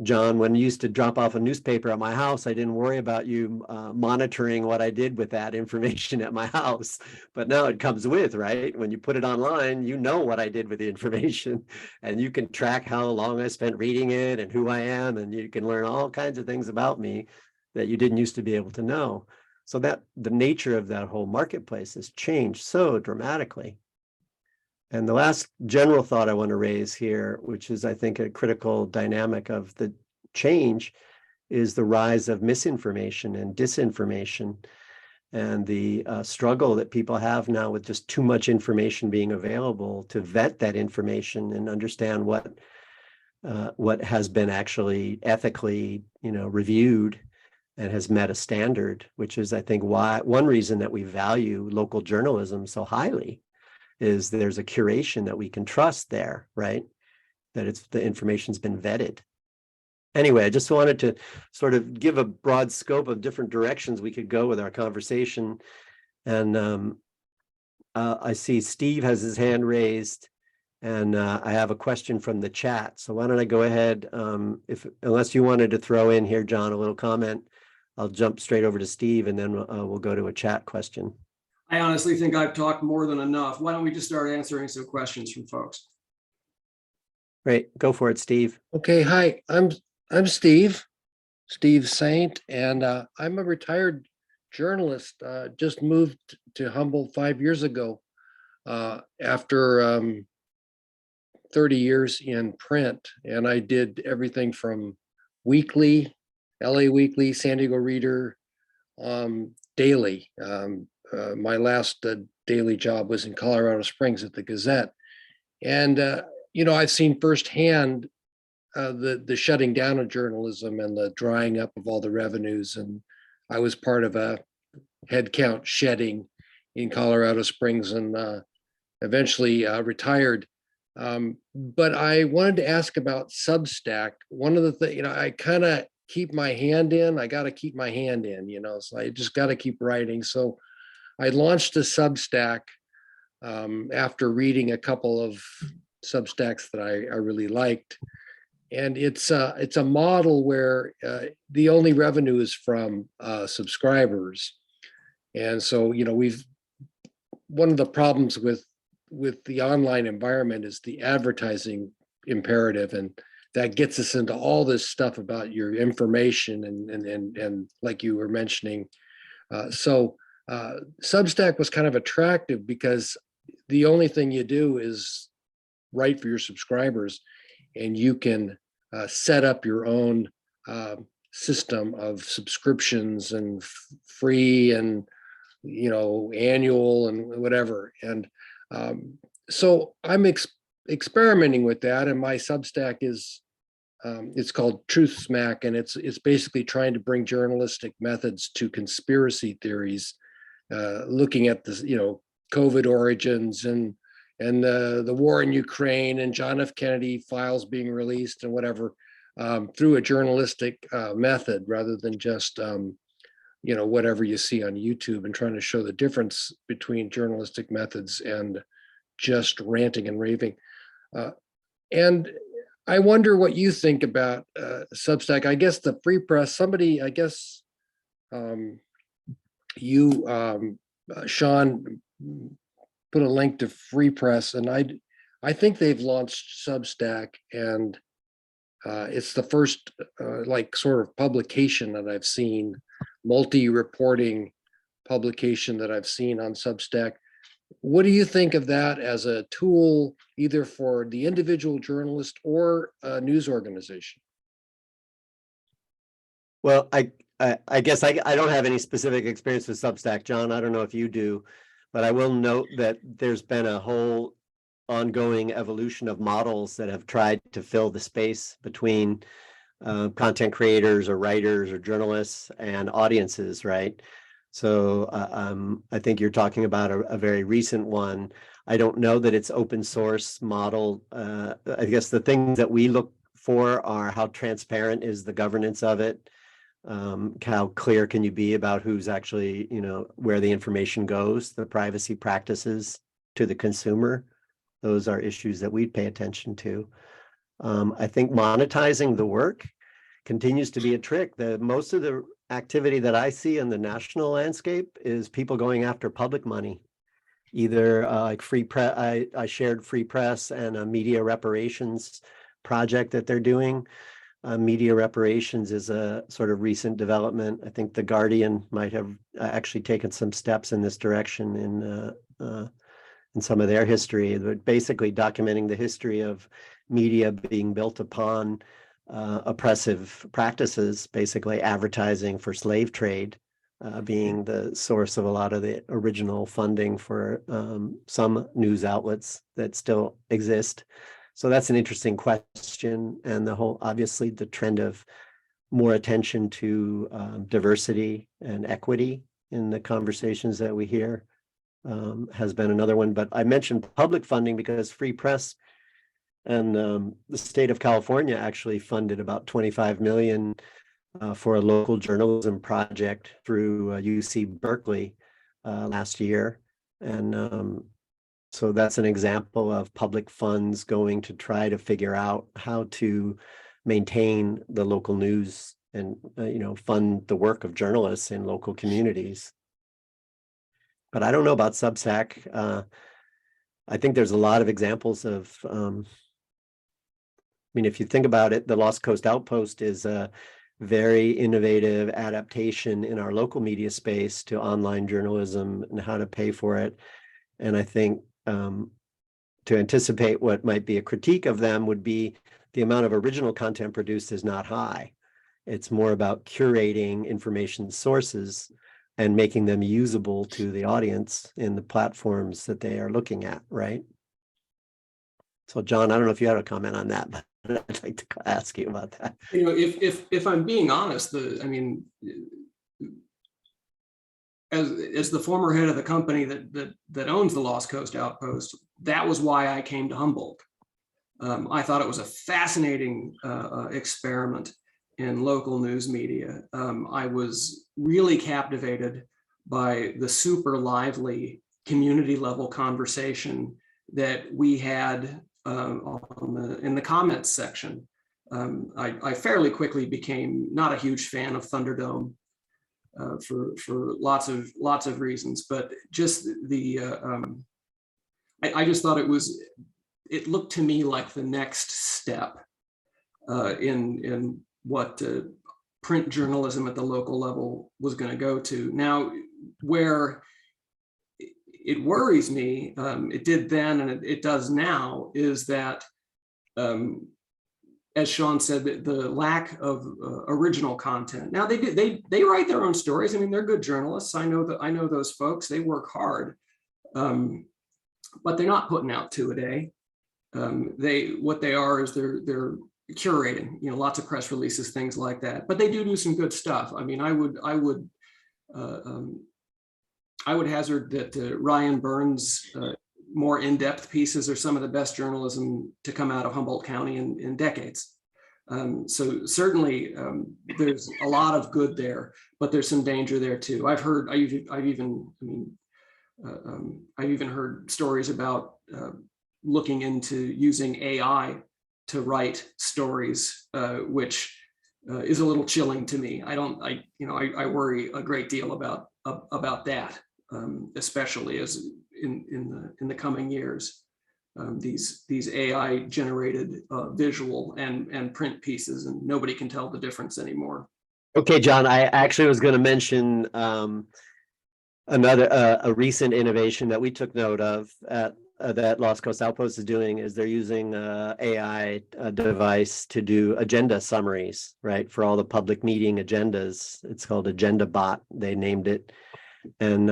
John, when you used to drop off a newspaper at my house, I didn't worry about you monitoring what I did with that information at my house. But now it comes with, right? When you put it online, you know what I did with the information, and you can track how long I spent reading it and who I am, and you can learn all kinds of things about me that you didn't used to be able to know. So that the nature of that whole marketplace has changed so dramatically. And the last general thought I want to raise here, which is, I think, a critical dynamic of the change, is the rise of misinformation and disinformation, and the struggle that people have now with just too much information being available to vet that information and understand what has been actually ethically, reviewed and has met a standard, which is, I think, why one reason that we value local journalism so highly is there's a curation that we can trust there, right? That the information's been vetted. Anyway, I just wanted to sort of give a broad scope of different directions we could go with our conversation. And I see Steve has his hand raised, and I have a question from the chat. So why don't I go ahead, unless you wanted to throw in here, John, a little comment, I'll jump straight over to Steve, and then we'll go to a chat question. I honestly think I've talked more than enough. Why don't we just start answering some questions from folks? Great, go for it, Steve. Okay, hi, I'm Steve Saint, and I'm a retired journalist. Just moved to Humboldt 5 years ago after 30 years in print, and I did everything from weekly, LA Weekly, San Diego Reader, daily. My last daily job was in Colorado Springs at the Gazette. And, I've seen firsthand the shutting down of journalism and the drying up of all the revenues. And I was part of a headcount shedding in Colorado Springs and eventually retired. But I wanted to ask about Substack. One of the things, I kind of keep my hand in. I got to keep my hand in, so I just got to keep writing. So I launched a Substack after reading a couple of Substacks that I really liked. And it's a model where the only revenue is from subscribers. And so, one of the problems with the online environment is the advertising imperative. And that gets us into all this stuff about your information and like you were mentioning. Substack was kind of attractive because the only thing you do is write for your subscribers, and you can set up your own system of subscriptions and free and annual and whatever. And so I'm experimenting with that, and my Substack is it's called Truth Smack, and it's basically trying to bring journalistic methods to conspiracy theories, looking at the COVID origins and the war in Ukraine and John F. Kennedy files being released and whatever, through a journalistic method rather than just whatever you see on YouTube, and trying to show the difference between journalistic methods and just ranting and raving. And I wonder what you think about Substack. I guess the Free Press, somebody, I guess Sean put a link to Free Press, and I think they've launched Substack, and it's the first sort of publication that I've seen, multi-reporting publication that I've seen on Substack. What do you think of that as a tool, either for the individual journalist or a news organization? Well, I guess I don't have any specific experience with Substack, John. I don't know if you do, but I will note that there's been a whole ongoing evolution of models that have tried to fill the space between content creators or writers or journalists and audiences, right? So I think you're talking about a very recent one. I don't know that it's open source model. I guess the things that we look for are how transparent is the governance of it. How clear can you be about who's actually, where the information goes, the privacy practices to the consumer. Those are issues that we'd pay attention to. I think monetizing the work continues to be a trick. Most of the activity that I see in the national landscape is people going after public money. Either like free press, I shared free press and a media reparations project that they're doing. Media reparations is a sort of recent development. I think The Guardian might have actually taken some steps in this direction in some of their history, but basically documenting the history of media being built upon oppressive practices, basically advertising for slave trade being the source of a lot of the original funding for some news outlets that still exist. So that's an interesting question, and obviously the trend of more attention to diversity and equity in the conversations that we hear has been another one. But I mentioned public funding because Free Press and the state of California actually funded about 25 million for a local journalism project through UC Berkeley last year. And so that's an example of public funds going to try to figure out how to maintain the local news and fund the work of journalists in local communities. But I don't know about Substack. I think there's a lot of examples of, if you think about it, the Lost Coast Outpost is a very innovative adaptation in our local media space to online journalism and how to pay for it. And I think to anticipate what might be a critique of them would be the amount of original content produced is not high. It's more about curating information sources and making them usable to the audience in the platforms that they are looking at, right? So John, I don't know if you had a comment on that, but I'd like to ask you about that. If I'm being honest, as the former head of the company that owns the Lost Coast Outpost, that was why I came to Humboldt. I thought it was a fascinating experiment in local news media. I was really captivated by the super lively community level conversation that we had in the comments section. I fairly quickly became not a huge fan of Thunderdome for lots of reasons, but just I just thought it looked to me like the next step in what print journalism at the local level was going to go to. Now, where it worries me, it did then and it does now, is that as Sean said, the lack of original content. Now they write their own stories. They're good journalists. I know those folks. They work hard, but they're not putting out 2 a day. What they are is they're curating. Lots of press releases, things like that. But they do some good stuff. I would hazard that Ryan Burns' more in-depth pieces are some of the best journalism to come out of Humboldt County in decades. So certainly there's a lot of good there, but there's some danger there too. I've even heard stories about looking into using AI to write stories, which is a little chilling to me. I worry a great deal about that, especially as in the coming years. These AI generated visual and print pieces, and nobody can tell the difference anymore. Okay, John, I actually was going to mention a recent innovation that we took note of that Lost Coast Outpost is doing is they're using AI device to do agenda summaries, right, for all the public meeting agendas. It's called Agenda Bot, they named it. And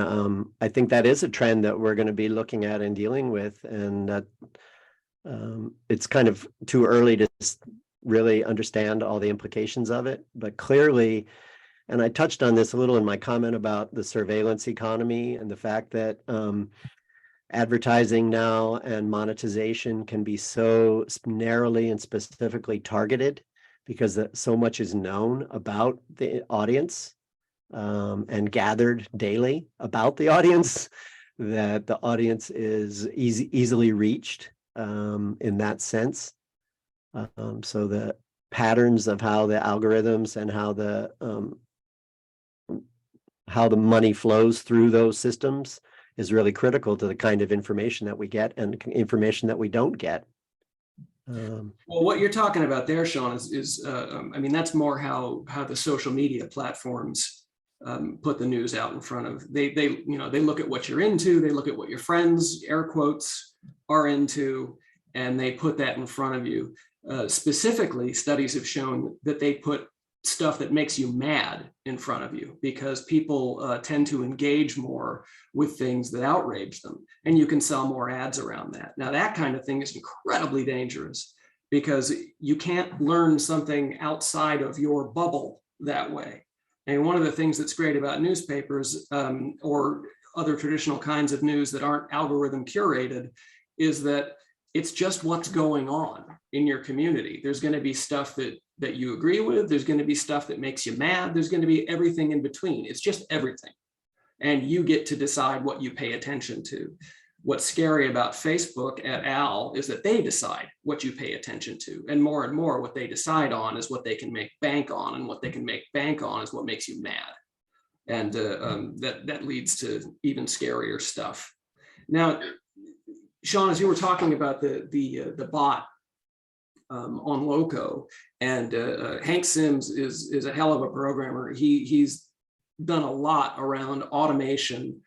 I think that is a trend that we're going to be looking at and dealing with, and that it's kind of too early to really understand all the implications of it. But clearly, and I touched on this a little in my comment about the surveillance economy and the fact that advertising now and monetization can be so narrowly and specifically targeted because so much is known about the audience. And gathered daily about the audience, that the audience is easily reached in that sense. So patterns of how the algorithms and how the money flows through those systems is really critical to the kind of information that we get and information that we don't get. Well, what you're talking about there, Sean, is I mean, that's more how the social media platforms put the news out in front of. They look at what you're into, they look at what your friends, air quotes, are into, and they put that in front of you. Specifically, studies have shown that they put stuff that makes you mad in front of you because people tend to engage more with things that outrage them, and you can sell more ads around that. Now, that kind of thing is incredibly dangerous because you can't learn something outside of your bubble that way. And one of the things that's great about newspapers or other traditional kinds of news that aren't algorithm curated is that it's just what's going on in your community. There's going to be stuff that you agree with. There's going to be stuff that makes you mad. There's going to be everything in between. It's just everything. And you get to decide what you pay attention to. What's scary about Facebook et al. Is that they decide what you pay attention to. And more what they decide on is what they can make bank on. And what they can make bank on is what makes you mad. And that leads to even scarier stuff. Now, Sean, as you were talking about the bot on Loco, and Hank Sims is a hell of a programmer. He's done a lot around automation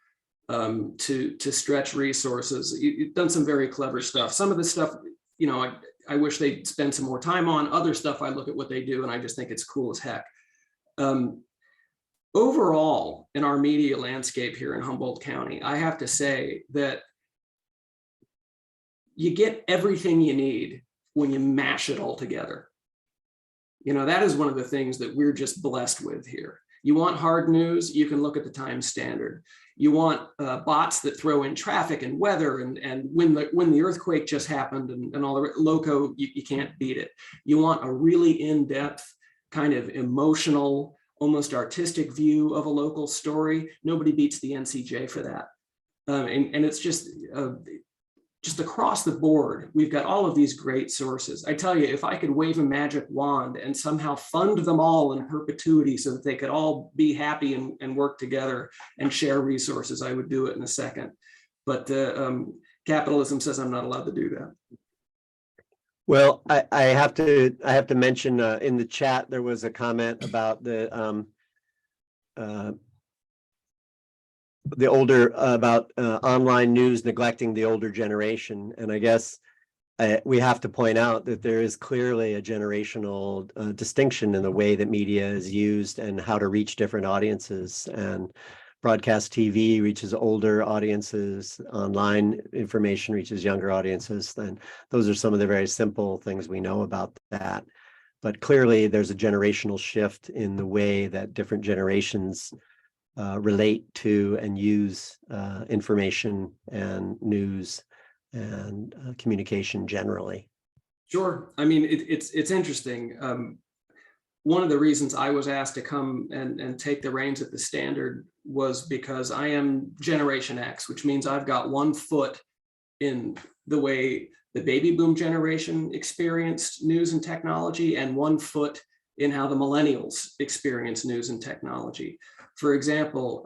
to stretch resources. He's done some very clever stuff. Some of the stuff, I wish they'd spend some more time on. Other stuff, I look at what they do and I just think it's cool as heck. Overall, in our media landscape here in Humboldt County, I have to say that you get everything you need when you mash it all together. That is one of the things that we're just blessed with here. You want hard news, you can look at the Times Standard. You want bots that throw in traffic and weather and when the earthquake just happened and all the Loco, you can't beat it. You want a really in-depth, kind of emotional, almost artistic view of a local story. Nobody beats the NCJ for that. And it's just across the board, we've got all of these great sources. I tell you, if I could wave a magic wand and somehow fund them all in perpetuity so that they could all be happy and work together and share resources, I would do it in a second. But capitalism says I'm not allowed to do that. Well, I have to mention in the chat, there was a comment about the older about online news neglecting the older generation. And I guess we have to point out that there is clearly a generational distinction in the way that media is used and how to reach different audiences. And broadcast TV reaches older audiences, online information reaches younger audiences. And those are some of the very simple things we know about that. But clearly there's a generational shift in the way that different generations relate to and use information and news and communication generally. Sure. I mean, it's interesting. One of the reasons I was asked to come and take the reins at the Standard was because I am Generation X, which means I've got 1 foot in the way the baby boom generation experienced news and technology and 1 foot in how the millennials experience news and technology. For example,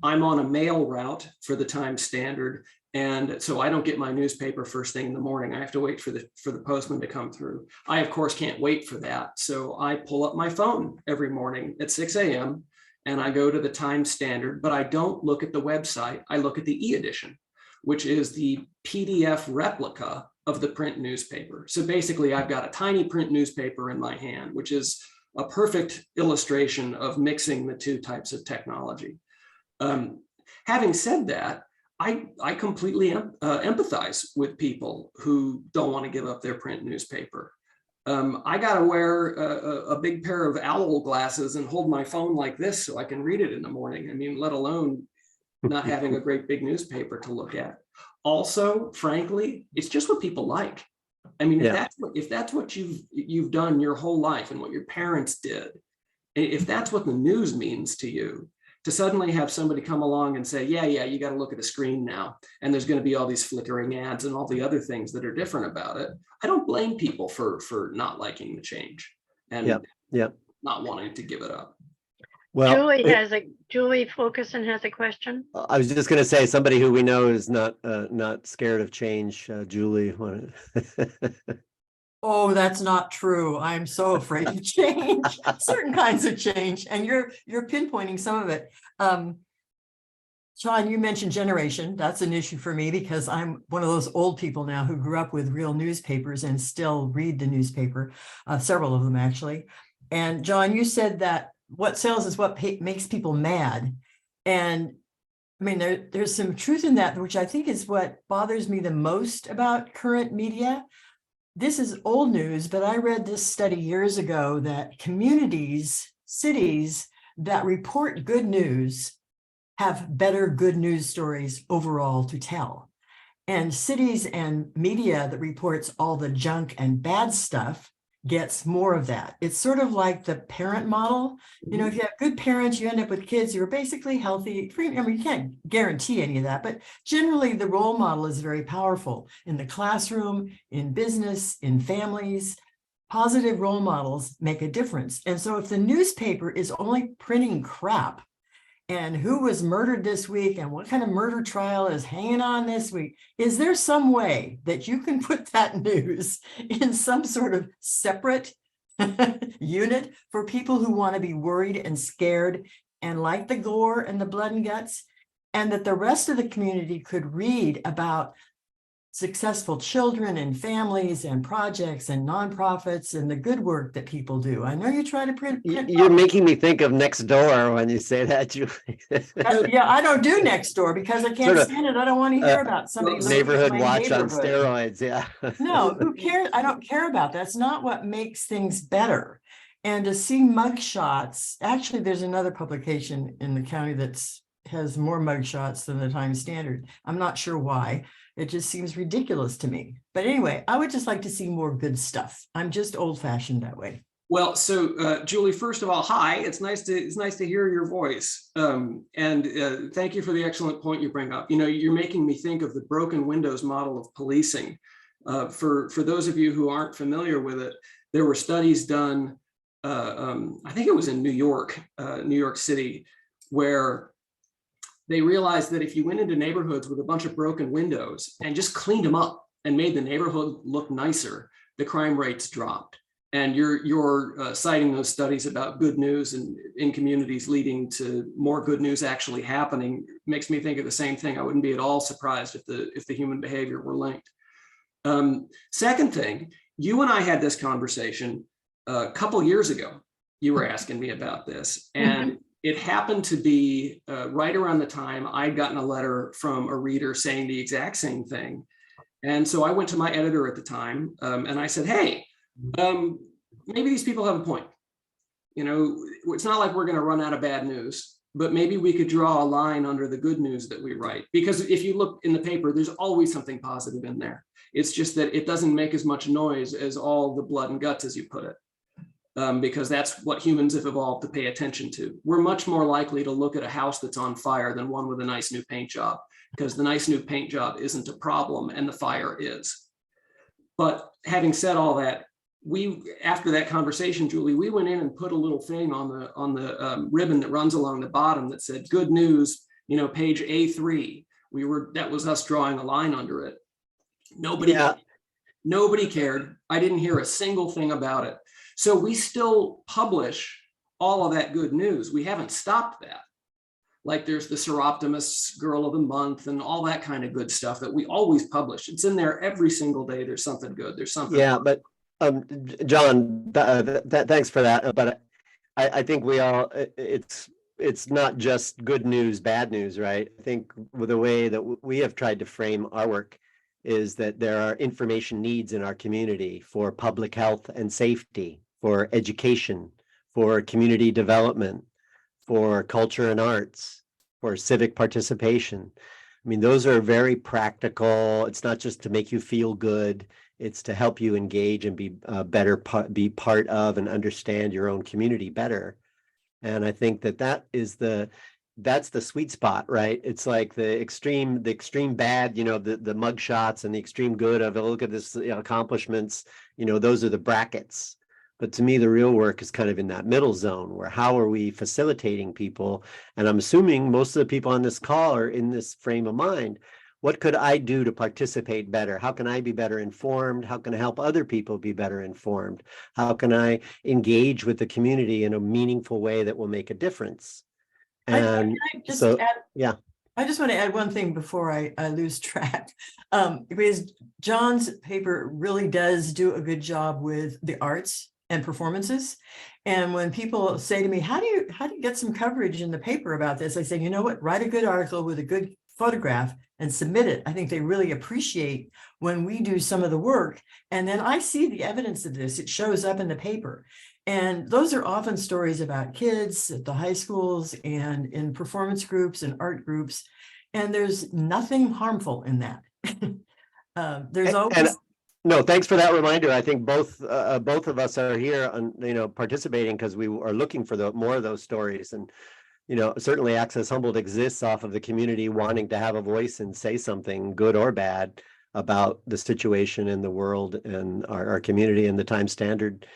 I'm on a mail route for the Times Standard, and so I don't get my newspaper first thing in the morning. I have to wait for the postman to come through. I, of course, can't wait for that. So I pull up my phone every morning at 6 a.m. and I go to the Times Standard, but I don't look at the website. I look at the e-edition, which is the PDF replica of the print newspaper. So basically, I've got a tiny print newspaper in my hand, which is a perfect illustration of mixing the two types of technology. Having said that, I completely empathize with people who don't want to give up their print newspaper. I got to wear a big pair of owl glasses and hold my phone like this so I can read it in the morning. I mean, let alone not having a great big newspaper to look at. Also, frankly, it's just what people like. I mean, if that's what you've done your whole life and what your parents did, if that's what the news means to you, to suddenly have somebody come along and say, yeah, you got to look at a screen now, and there's going to be all these flickering ads and all the other things that are different about it. I don't blame people for not liking the change. and Yep. not wanting to give it up. Well, Julie Fulkerson has a question. I was just going to say somebody who we know is not scared of change. Julie. Oh, that's not true. I'm so afraid of change, certain kinds of change, and you're pinpointing some of it. Sean, you mentioned generation. That's an issue for me because I'm one of those old people now who grew up with real newspapers and still read the newspaper, several of them actually. And John, you said that what sells is what makes people mad. And I mean, there's some truth in that, which I think is what bothers me the most about current media. This is old news, but I read this study years ago that communities, cities that report good news have better good news stories overall to tell. And cities and media that reports all the junk and bad stuff gets more of that. It's sort of like the parent model. You know, if you have good parents, you end up with kids who are basically healthy. I mean, you can't guarantee any of that, but generally the role model is very powerful in the classroom, in business, in families. Positive role models make a difference. And so if the newspaper is only printing crap, and who was murdered this week and what kind of murder trial is hanging on this week, is there some way that you can put that news in some sort of separate unit for people who want to be worried and scared and like the gore and the blood and guts, and that the rest of the community could read about successful children and families and projects and nonprofits and the good work that people do? I know you try to print You're making me think of next door when you say that, Julie. yeah, I don't do next door because I can't Sort of, stand it. I don't want to hear about somebody neighborhood living in my watch on neighborhood. steroids. Yeah. No, who cares? I don't care about that. That's not what makes things better. And to see mug shots, actually, there's another publication in the county that's has more mug shots than the Times Standard. I'm not sure why. It just seems ridiculous to me. But anyway, I would just like to see more good stuff. I'm just old fashioned that way. Well, so Julie, first of all, hi. It's nice to hear your voice, and thank you for the excellent point you bring up. You know, you're making me think of the broken windows model of policing. For those of you who aren't familiar with it, there were studies done. I think it was in New York City, where they realized that if you went into neighborhoods with a bunch of broken windows and just cleaned them up and made the neighborhood look nicer, the crime rates dropped. And you're citing those studies about good news and in communities leading to more good news actually happening. Makes me think of the same thing. I wouldn't be at all surprised if the human behavior were linked. Second thing, you and I had this conversation a couple years ago. You were asking me about this, and it happened to be right around the time I'd gotten a letter from a reader saying the exact same thing. And so I went to my editor at the time and I said, hey, maybe these people have a point. You know, it's not like we're going to run out of bad news, but maybe we could draw a line under the good news that we write. Because if you look in the paper, there's always something positive in there. It's just that it doesn't make as much noise as all the blood and guts, as you put it. Because that's what humans have evolved to pay attention to. We're much more likely to look at a house that's on fire than one with a nice new paint job, because the nice new paint job isn't a problem and the fire is. But having said all that, after that conversation, Julie, we went in and put a little thing on the ribbon that runs along the bottom that said good news, you know, page A3. That was us drawing a line under it. Nobody cared. I didn't hear a single thing about it. So we still publish all of that good news. We haven't stopped that. Like there's the Seroptimus Girl of the Month and all that kind of good stuff that we always publish. It's in there every single day. There's something good. There's something. Yeah, but John, thanks for that. But I think we all, it's not just good news, bad news, right? I think with the way that we have tried to frame our work is that there are information needs in our community for public health and safety, for education, for community development, for culture and arts, for civic participation. I mean, those are very practical. It's not just to make you feel good. It's to help you engage and be be part of and understand your own community better. And I think that's the sweet spot, right? It's like the extreme bad, you know, the mug shots, and the extreme good of look at this, you know, accomplishments, you know, those are the brackets. But to me, the real work is kind of in that middle zone where how are we facilitating people? And I'm assuming most of the people on this call are in this frame of mind. What could I do to participate better? How can I be better informed? How can I help other people be better informed? How can I engage with the community in a meaningful way that will make a difference? And Can I just so, add, yeah. I just want to add one thing before I lose track. Because John's paper really does do a good job with the arts and performances. And when people say to me, how do you get some coverage in the paper about this? I say, you know what, write a good article with a good photograph and submit it. I think they really appreciate when we do some of the work. And then I see the evidence of this. It shows up in the paper. And those are often stories about kids at the high schools and in performance groups and art groups. And there's nothing harmful in that. There's always. No, thanks for that reminder. I think both of us are here on, participating because we are looking for more of those stories. And, certainly Access Humboldt exists off of the community wanting to have a voice and say something good or bad about the situation in the world and our community, and the Times Standard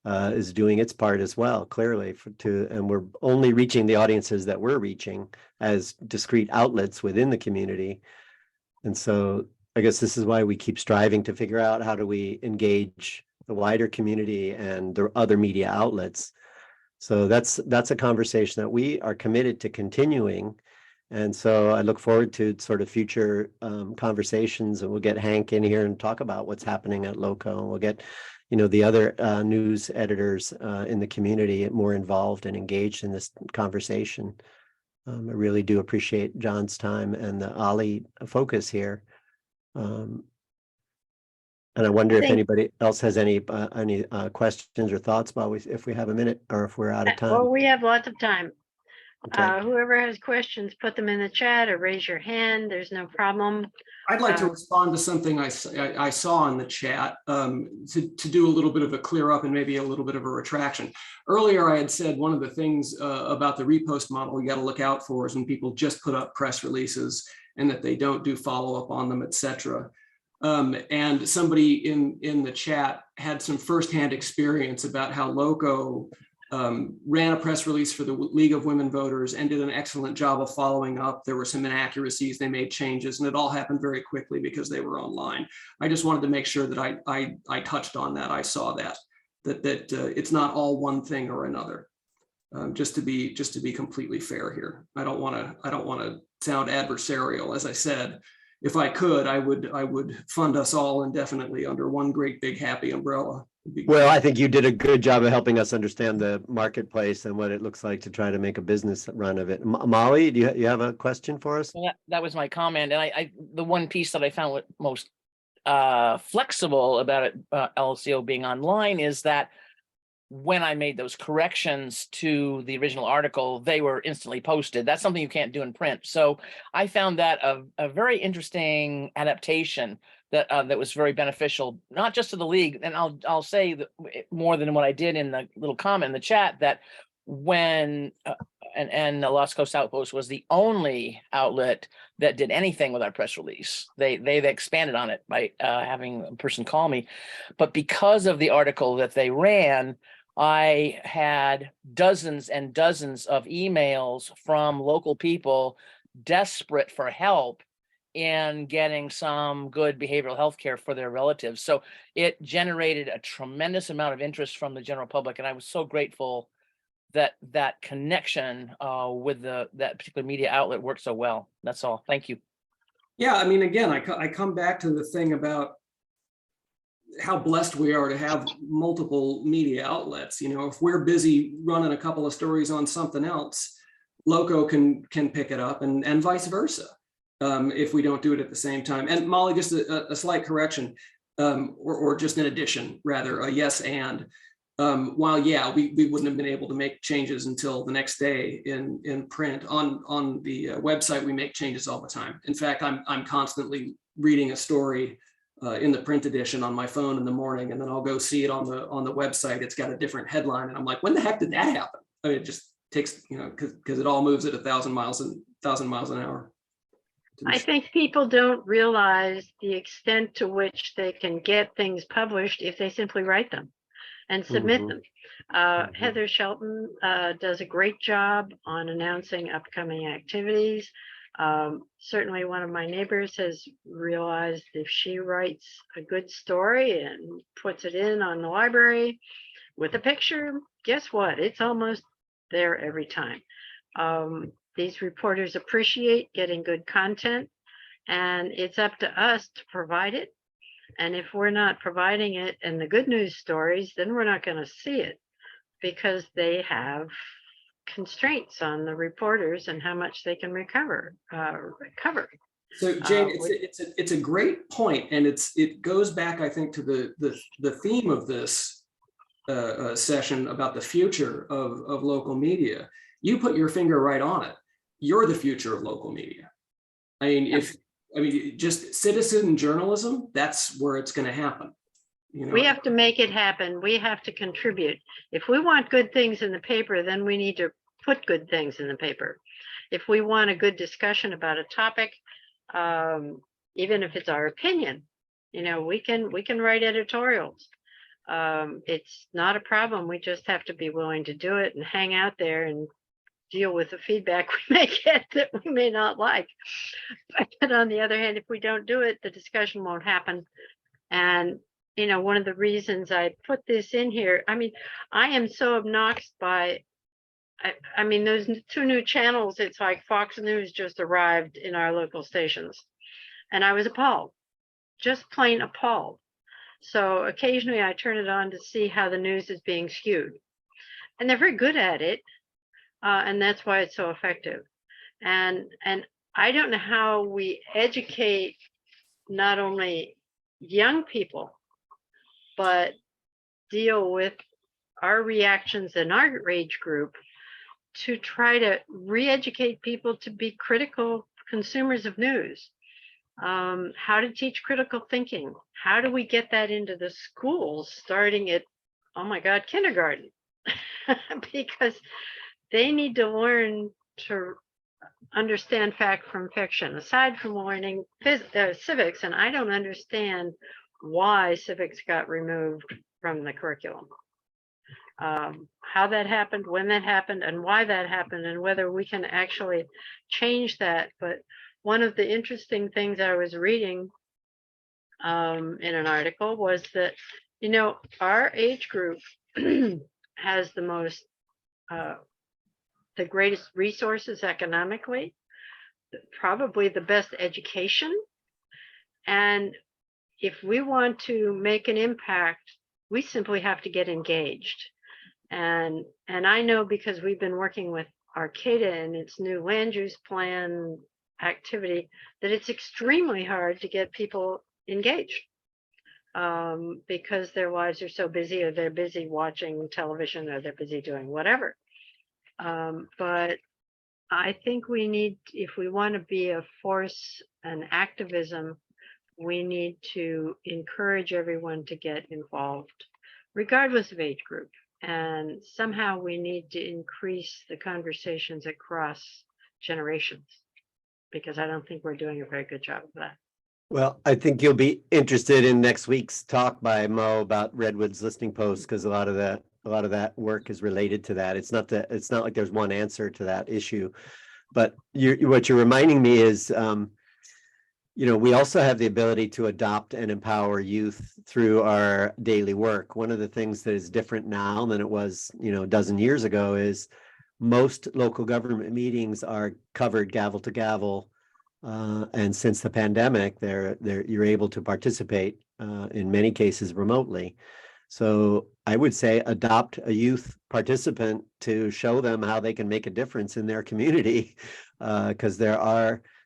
is doing its part as well, clearly, and we're only reaching the audiences that we're reaching as discrete outlets within the community. And so I guess this is why we keep striving to figure out how do we engage the wider community and the other media outlets. So that's a conversation that we are committed to continuing. And so I look forward to sort of future conversations, and we'll get Hank in here and talk about what's happening at Loco. And we'll get, the other news editors in the community more involved and engaged in this conversation. I really do appreciate John's time and the OLLI focus here. And I wonder if anybody else has any questions or thoughts if we have a minute, or if we're out of time. Well, we have lots of time. Okay. Whoever has questions, put them in the chat or raise your hand. There's no problem. I'd like to respond to something I saw in the chat to do a little bit of a clear up and maybe a little bit of a retraction. Earlier, I had said one of the things about the repost model you got to look out for is when people just put up press releases and that they don't do follow up on them, etc. And somebody in the chat had some firsthand experience about how Loco ran a press release for the League of Women Voters and did an excellent job of following up. There were some inaccuracies, they made changes, and it all happened very quickly because they were online. I just wanted to make sure that I touched on that. I saw that it's not all one thing or another. Just to be completely fair here. I don't want to sound adversarial. As I said, if I could, I would fund us all indefinitely under one great big happy umbrella. Well, I think you did a good job of helping us understand the marketplace and what it looks like to try to make a business run of it. Molly, do you have a question for us? Well, that was my comment, and the one piece that I found most flexible about it, LCO being online, is that when I made those corrections to the original article, they were instantly posted. That's something you can't do in print. So I found that a very interesting adaptation that was very beneficial, not just to the league. And I'll say that more than what I did in the little comment in the chat, that when and the Lost Coast Outpost was the only outlet that did anything with our press release. They've expanded on it by having a person call me, but because of the article that they ran, I had dozens and dozens of emails from local people desperate for help in getting some good behavioral health care for their relatives. So it generated a tremendous amount of interest from the general public. And I was so grateful that connection with that particular media outlet worked so well. That's all. Thank you. Yeah, I mean, again, I come back to the thing about how blessed we are to have multiple media outlets. If we're busy running a couple of stories on something else, Loco can pick it up, and vice versa if we don't do it at the same time. And Molly, just a slight correction, or just an addition, rather, a yes and. While yeah, we wouldn't have been able to make changes until the next day in print, on the website we make changes all the time. In fact, I'm constantly reading a story in the print edition on my phone in the morning, and then I'll go see it on the website. It's got a different headline, and I'm like, when the heck did that happen? I mean, it just takes, because it all moves at 1,000 miles an hour. I think people don't realize the extent to which they can get things published if they simply write them. and submit Mhm. them. Mhm. Heather Shelton does a great job on announcing upcoming activities. Certainly one of my neighbors has realized if she writes a good story and puts it in on the library with a picture, guess what? It's almost there every time. These reporters appreciate getting good content, and it's up to us to provide it. And if we're not providing it and the good news stories, then we're not going to see it because they have constraints on the reporters and how much they can recover. So Jane, Which- it's a great point, and it goes back, I think, to the theme of this session about the future of local media. You put your finger right on it. You're the future of local media. I mean, just citizen journalism, that's where it's going to happen. You know, we have to make it happen. We have to contribute. If we want good things in the paper, then we need to put good things in the paper. If we want a good discussion about a topic, even if it's our opinion, you know, we can write editorials. It's not a problem. We just have to be willing to do it and hang out there and deal with the feedback we may get that we may not like. But on the other hand, if we don't do it, the discussion won't happen. And, you know, one of the reasons I put this in here, I mean, I am so obnoxed by, I mean, those two new channels, it's like Fox News just arrived in our local stations. And I was appalled, just plain appalled. So occasionally I turn it on to see how the news is being skewed. And they're very good at it. And that's why it's so effective. And I don't know how we educate not only young people, but deal with our reactions in our age group to try to re-educate people to be critical consumers of news. How to teach critical thinking. How do we get that into the schools starting at, oh my God, kindergarten? Because they need to learn to understand fact from fiction, aside from learning civics. And I don't understand why civics got removed from the curriculum. How that happened, when that happened, and why that happened, and whether we can actually change that. But one of the interesting things I was reading in an article was that, you know, our age group has the most, the greatest resources economically, probably the best education. And if we want to make an impact, we simply have to get engaged. And I know because we've been working with Arcata and its new land use plan activity that it's extremely hard to get people engaged because their lives are so busy, or they're busy watching television, or they're busy doing whatever. But I think we need, if we want to be a force and activism, we need to encourage everyone to get involved, regardless of age group. And somehow we need to increase the conversations across generations, because I don't think we're doing a very good job of that. Well, I think you'll be interested in next week's talk by Mo about Redwood's listening post, because a lot of that work is related to that. It's not like there's one answer to that issue, but what you're reminding me is, you know, we also have the ability to adopt and empower youth through our daily work. One of the things that is different now than it was, you know, a dozen years ago is most local government meetings are covered gavel to gavel. And since the pandemic, you're able to participate in many cases remotely. So I would say adopt a youth participant to show them how they can make a difference in their community, because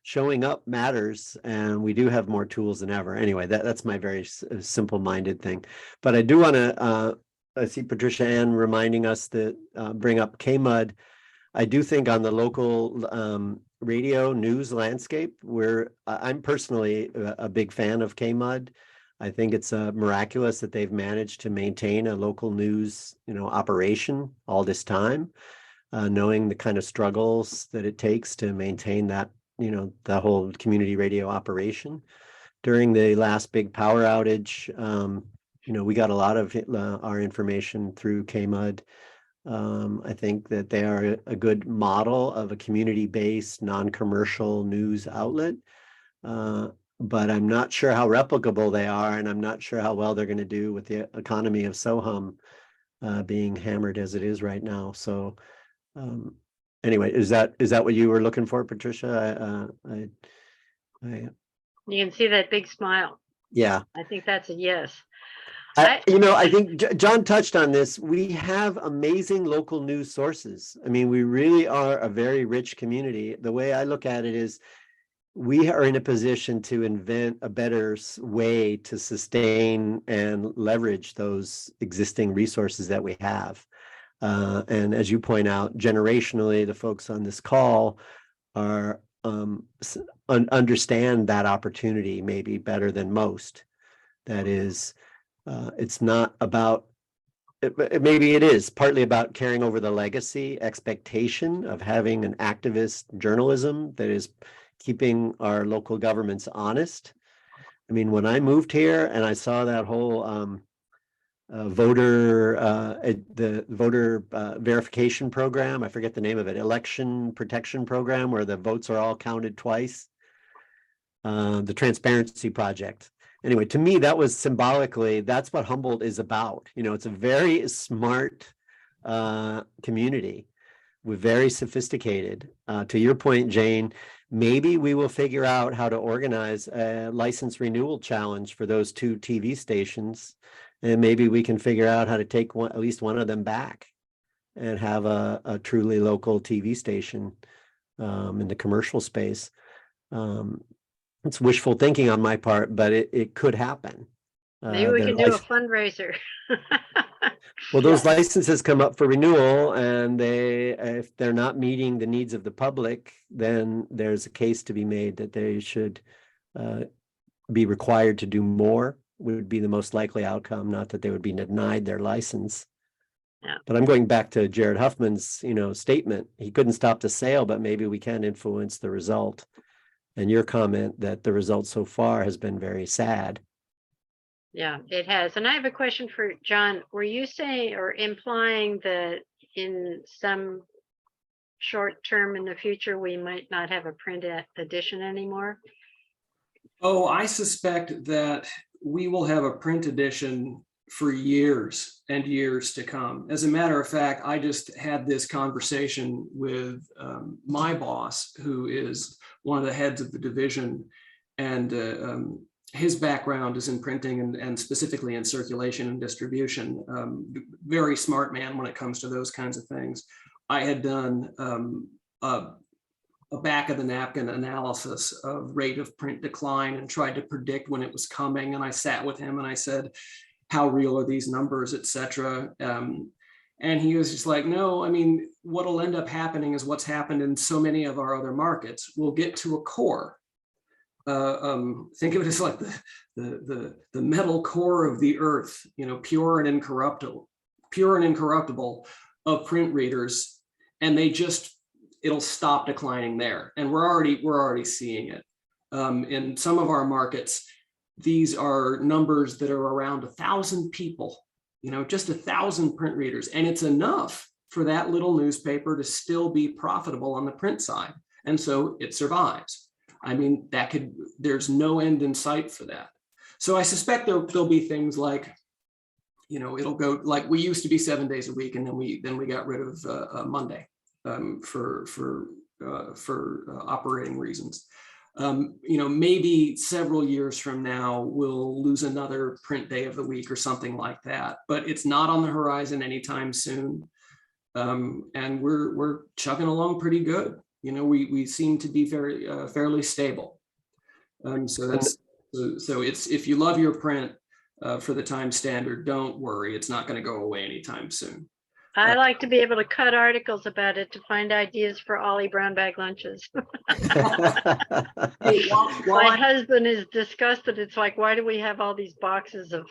showing up matters, and we do have more tools than ever. Anyway, that's my very simple-minded thing. But I do want to, I see Patricia Ann reminding us to bring up KMUD. I do think on the local radio news landscape, I'm personally a big fan of KMUD. I think it's miraculous that they've managed to maintain a local news, you know, operation all this time, knowing the kind of struggles that it takes to maintain that, you know, the whole community radio operation. During the last big power outage, we got a lot of our information through KMUD. I think that they are a good model of a community-based, non-commercial news outlet. But I'm not sure how replicable they are, and I'm not sure how well they're going to do with the economy of SoHum being hammered as it is right now. So anyway, is that what you were looking for, Patricia? You can see that big smile. Yeah. I think that's a yes. I think John touched on this. We have amazing local news sources. I mean, we really are a very rich community. The way I look at it is we are in a position to invent a better way to sustain and leverage those existing resources that we have. And as you point out, generationally, the folks on this call are understand that opportunity maybe better than most. That is, it's not about, maybe it is partly about carrying over the legacy expectation of having an activist journalism that is keeping our local governments honest. I mean, when I moved here and I saw that whole voter verification program, I forget the name of it, election protection program, where the votes are all counted twice, the Transparency Project. Anyway, to me, that was symbolically, that's what Humboldt is about. It's a very smart community. We're very sophisticated. To your point, Jane, maybe we will figure out how to organize a license renewal challenge for those 2 TV stations. And maybe we can figure out how to take at least one of them back and have a truly local TV station in the commercial space. It's wishful thinking on my part, but it could happen. Maybe we can do a fundraiser. Well, those licenses come up for renewal, and if they're not meeting the needs of the public, then there's a case to be made that they should be required to do more, would be the most likely outcome, not that they would be denied their license. Yeah. But I'm going back to Jared Huffman's, statement. He couldn't stop the sale, but maybe we can influence the result. And your comment that the result so far has been very sad. Yeah, it has. And I have a question for John. Were you saying or implying that in some short term in the future, we might not have a print edition anymore? Oh, I suspect that we will have a print edition for years and years to come. As a matter of fact, I just had this conversation with my boss, who is one of the heads of the division, and his background is in printing and specifically in circulation and distribution. Very smart man when it comes to those kinds of things. I had done a back of the napkin analysis of rate of print decline and tried to predict when it was coming. And I sat with him and I said, how real are these numbers, et cetera? And he was just like, no, I mean, what'll end up happening is what's happened in so many of our other markets. We'll get to a core. Think of it as like the metal core of the earth, pure and incorruptible of print readers, and it'll stop declining there. And we're already seeing it. In some of our markets, these are numbers that are around 1,000 people, just 1,000 print readers. And it's enough for that little newspaper to still be profitable on the print side. And so it survives. I mean, there's no end in sight for that. So I suspect there'll be things like, it'll go like we used to be 7 days a week, and then we got rid of Monday for operating reasons. Maybe several years from now, we'll lose another print day of the week or something like that, but it's not on the horizon anytime soon. And we're chugging along pretty good. We seem to be very fairly stable. So it's, if you love your print for the Times Standard, don't worry, it's not going to go away anytime soon. I like to be able to cut articles about it to find ideas for OLLI brown bag lunches. Hey, My husband is disgusted. It's like, why do we have all these boxes of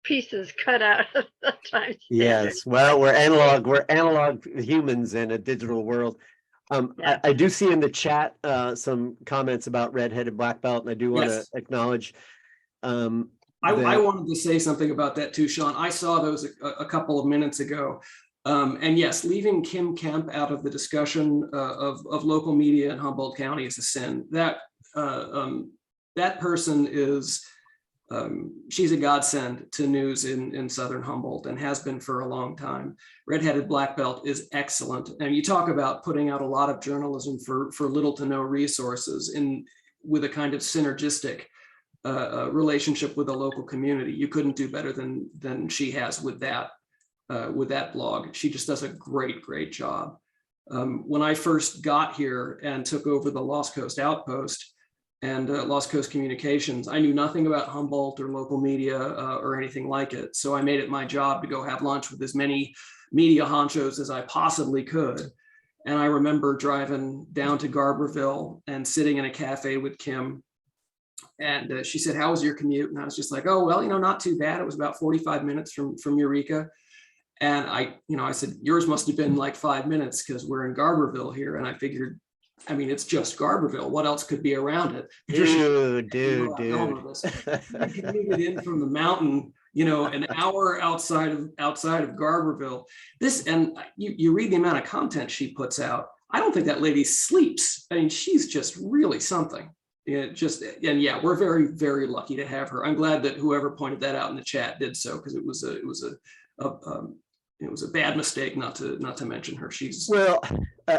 pieces cut out of the Times Standard? Yes, well, we're analog humans in a digital world. Yeah. I do see in the chat some comments about red-headed black belt, and I do want to Yes. acknowledge I wanted to say something about that too, Sean. I saw those a couple of minutes ago. And yes, leaving Kim Kemp out of the discussion of local media in Humboldt County is a sin. That person is, she's a godsend to news in Southern Humboldt and has been for a long time. Redheaded Black Belt is excellent. And you talk about putting out a lot of journalism for little to no resources with a kind of synergistic relationship with the local community. You couldn't do better than she has with that blog. She just does a great job. When I first got here and took over the Lost Coast Outpost and Lost Coast Communications, I knew nothing about Humboldt or local media or anything like it. So I made it my job to go have lunch with as many media honchos as I possibly could. And I remember driving down to Garberville and sitting in a cafe with Kim. And she said, "How was your commute?" And I was just like, "Oh, well, not too bad. It was about 45 minutes from Eureka." And I said, "Yours must have been like 5 minutes because we're in Garberville here." And I figured, it's just Garberville. What else could be around it? Dude. You commuted in from the mountain, an hour outside of Garberville. And you read the amount of content she puts out. I don't think that lady sleeps. She's just really something. We're very, very lucky to have her. I'm glad that whoever pointed that out in the chat did so, because it was a bad mistake not to mention her. Well,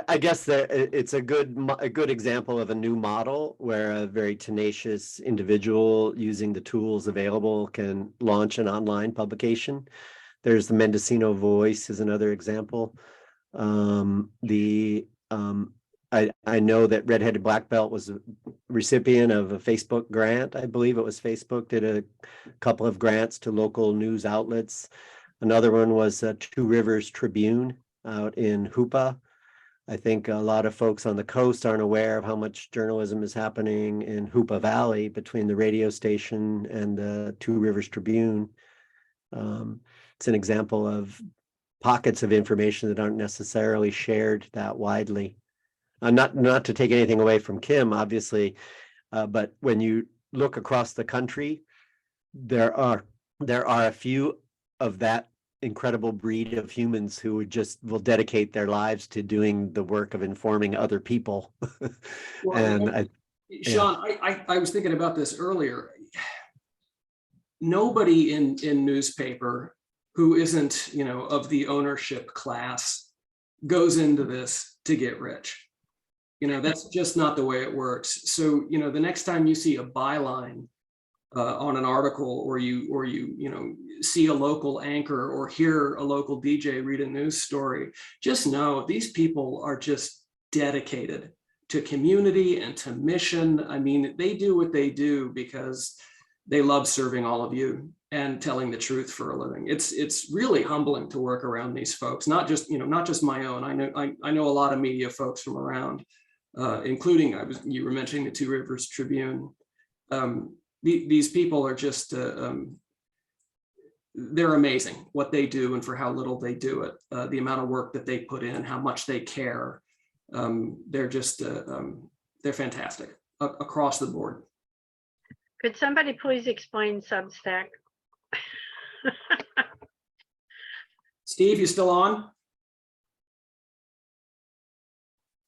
I guess that it's a good example of a new model where a very tenacious individual using the tools available can launch an online publication. There's the Mendocino Voice is another example. I know that Redheaded Black Belt was a recipient of a Facebook grant. I believe it was Facebook did a couple of grants to local news outlets. Another one was Two Rivers Tribune out in Hoopa. I think a lot of folks on the coast aren't aware of how much journalism is happening in Hoopa Valley between the radio station and the Two Rivers Tribune. It's an example of pockets of information that aren't necessarily shared that widely. Not to take anything away from Kim, obviously, but when you look across the country, there are a few of that incredible breed of humans who will dedicate their lives to doing the work of informing other people. Sean, I was thinking about this earlier. Nobody in newspaper who isn't, of the ownership class goes into this to get rich. That's just not the way it works. So, the next time you see a byline on an article, or you see a local anchor or hear a local DJ read a news story, just know these people are just dedicated to community and to mission. They do what they do because they love serving all of you and telling the truth for a living. It's really humbling to work around these folks, not just my own. I know a lot of media folks from around, including you were mentioning the Two Rivers Tribune. These people are just they're amazing what they do and for how little they do it. The amount of work that they put in, how much they care. They're just they're fantastic across the board. Could somebody please explain Substack? Steve, you still on?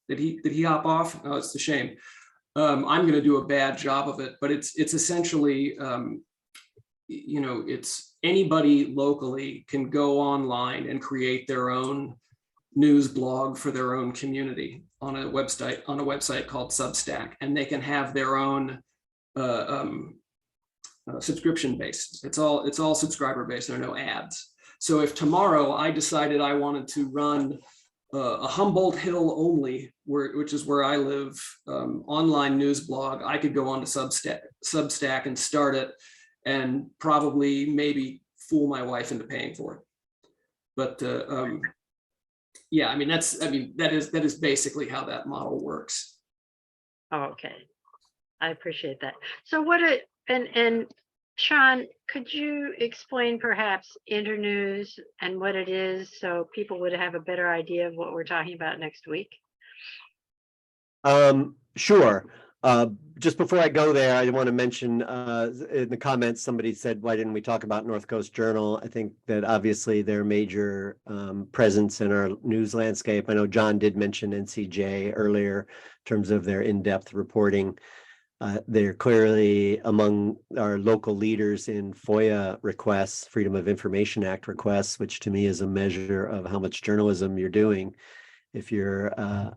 Did he hop off? Oh, it's a shame. I'm going to do a bad job of it, but it's essentially, it's anybody locally can go online and create their own news blog for their own community on a website called Substack, and they can have their own subscription based. It's all subscriber based. There are no ads. So if tomorrow I decided I wanted to run a Humboldt Hill only, which is where I live, online news blog, I could go on to Substack and start it, and probably maybe fool my wife into paying for it. But that is basically how that model works. Oh, okay, I appreciate that. So and Sean, could you explain perhaps Internews and what it is so people would have a better idea of what we're talking about next week? Sure. Just before I go there, I want to mention in the comments, somebody said, why didn't we talk about North Coast Journal? I think that obviously their major presence in our news landscape. I know John did mention NCJ earlier in terms of their in-depth reporting. They're clearly among our local leaders in FOIA requests, Freedom of Information Act requests, which to me is a measure of how much journalism you're doing. If you're,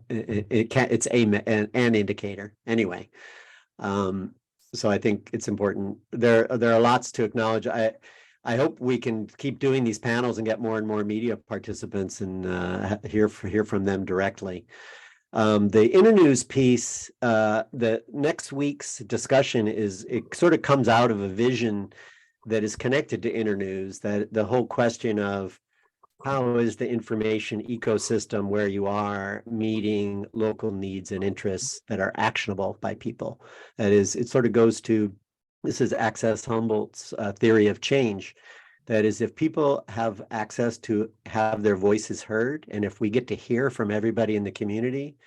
it's an indicator anyway. So I think it's important. There are lots to acknowledge. I hope we can keep doing these panels and get more and more media participants and hear from them directly. The internews piece, the next week's discussion it sort of comes out of a vision that is connected to internews, that the whole question of how is the information ecosystem where you are meeting local needs and interests that are actionable by people. That is, it sort of goes to, this is Access Humboldt's theory of change. That is, if people have access to have their voices heard, and if we get to hear from everybody in the community,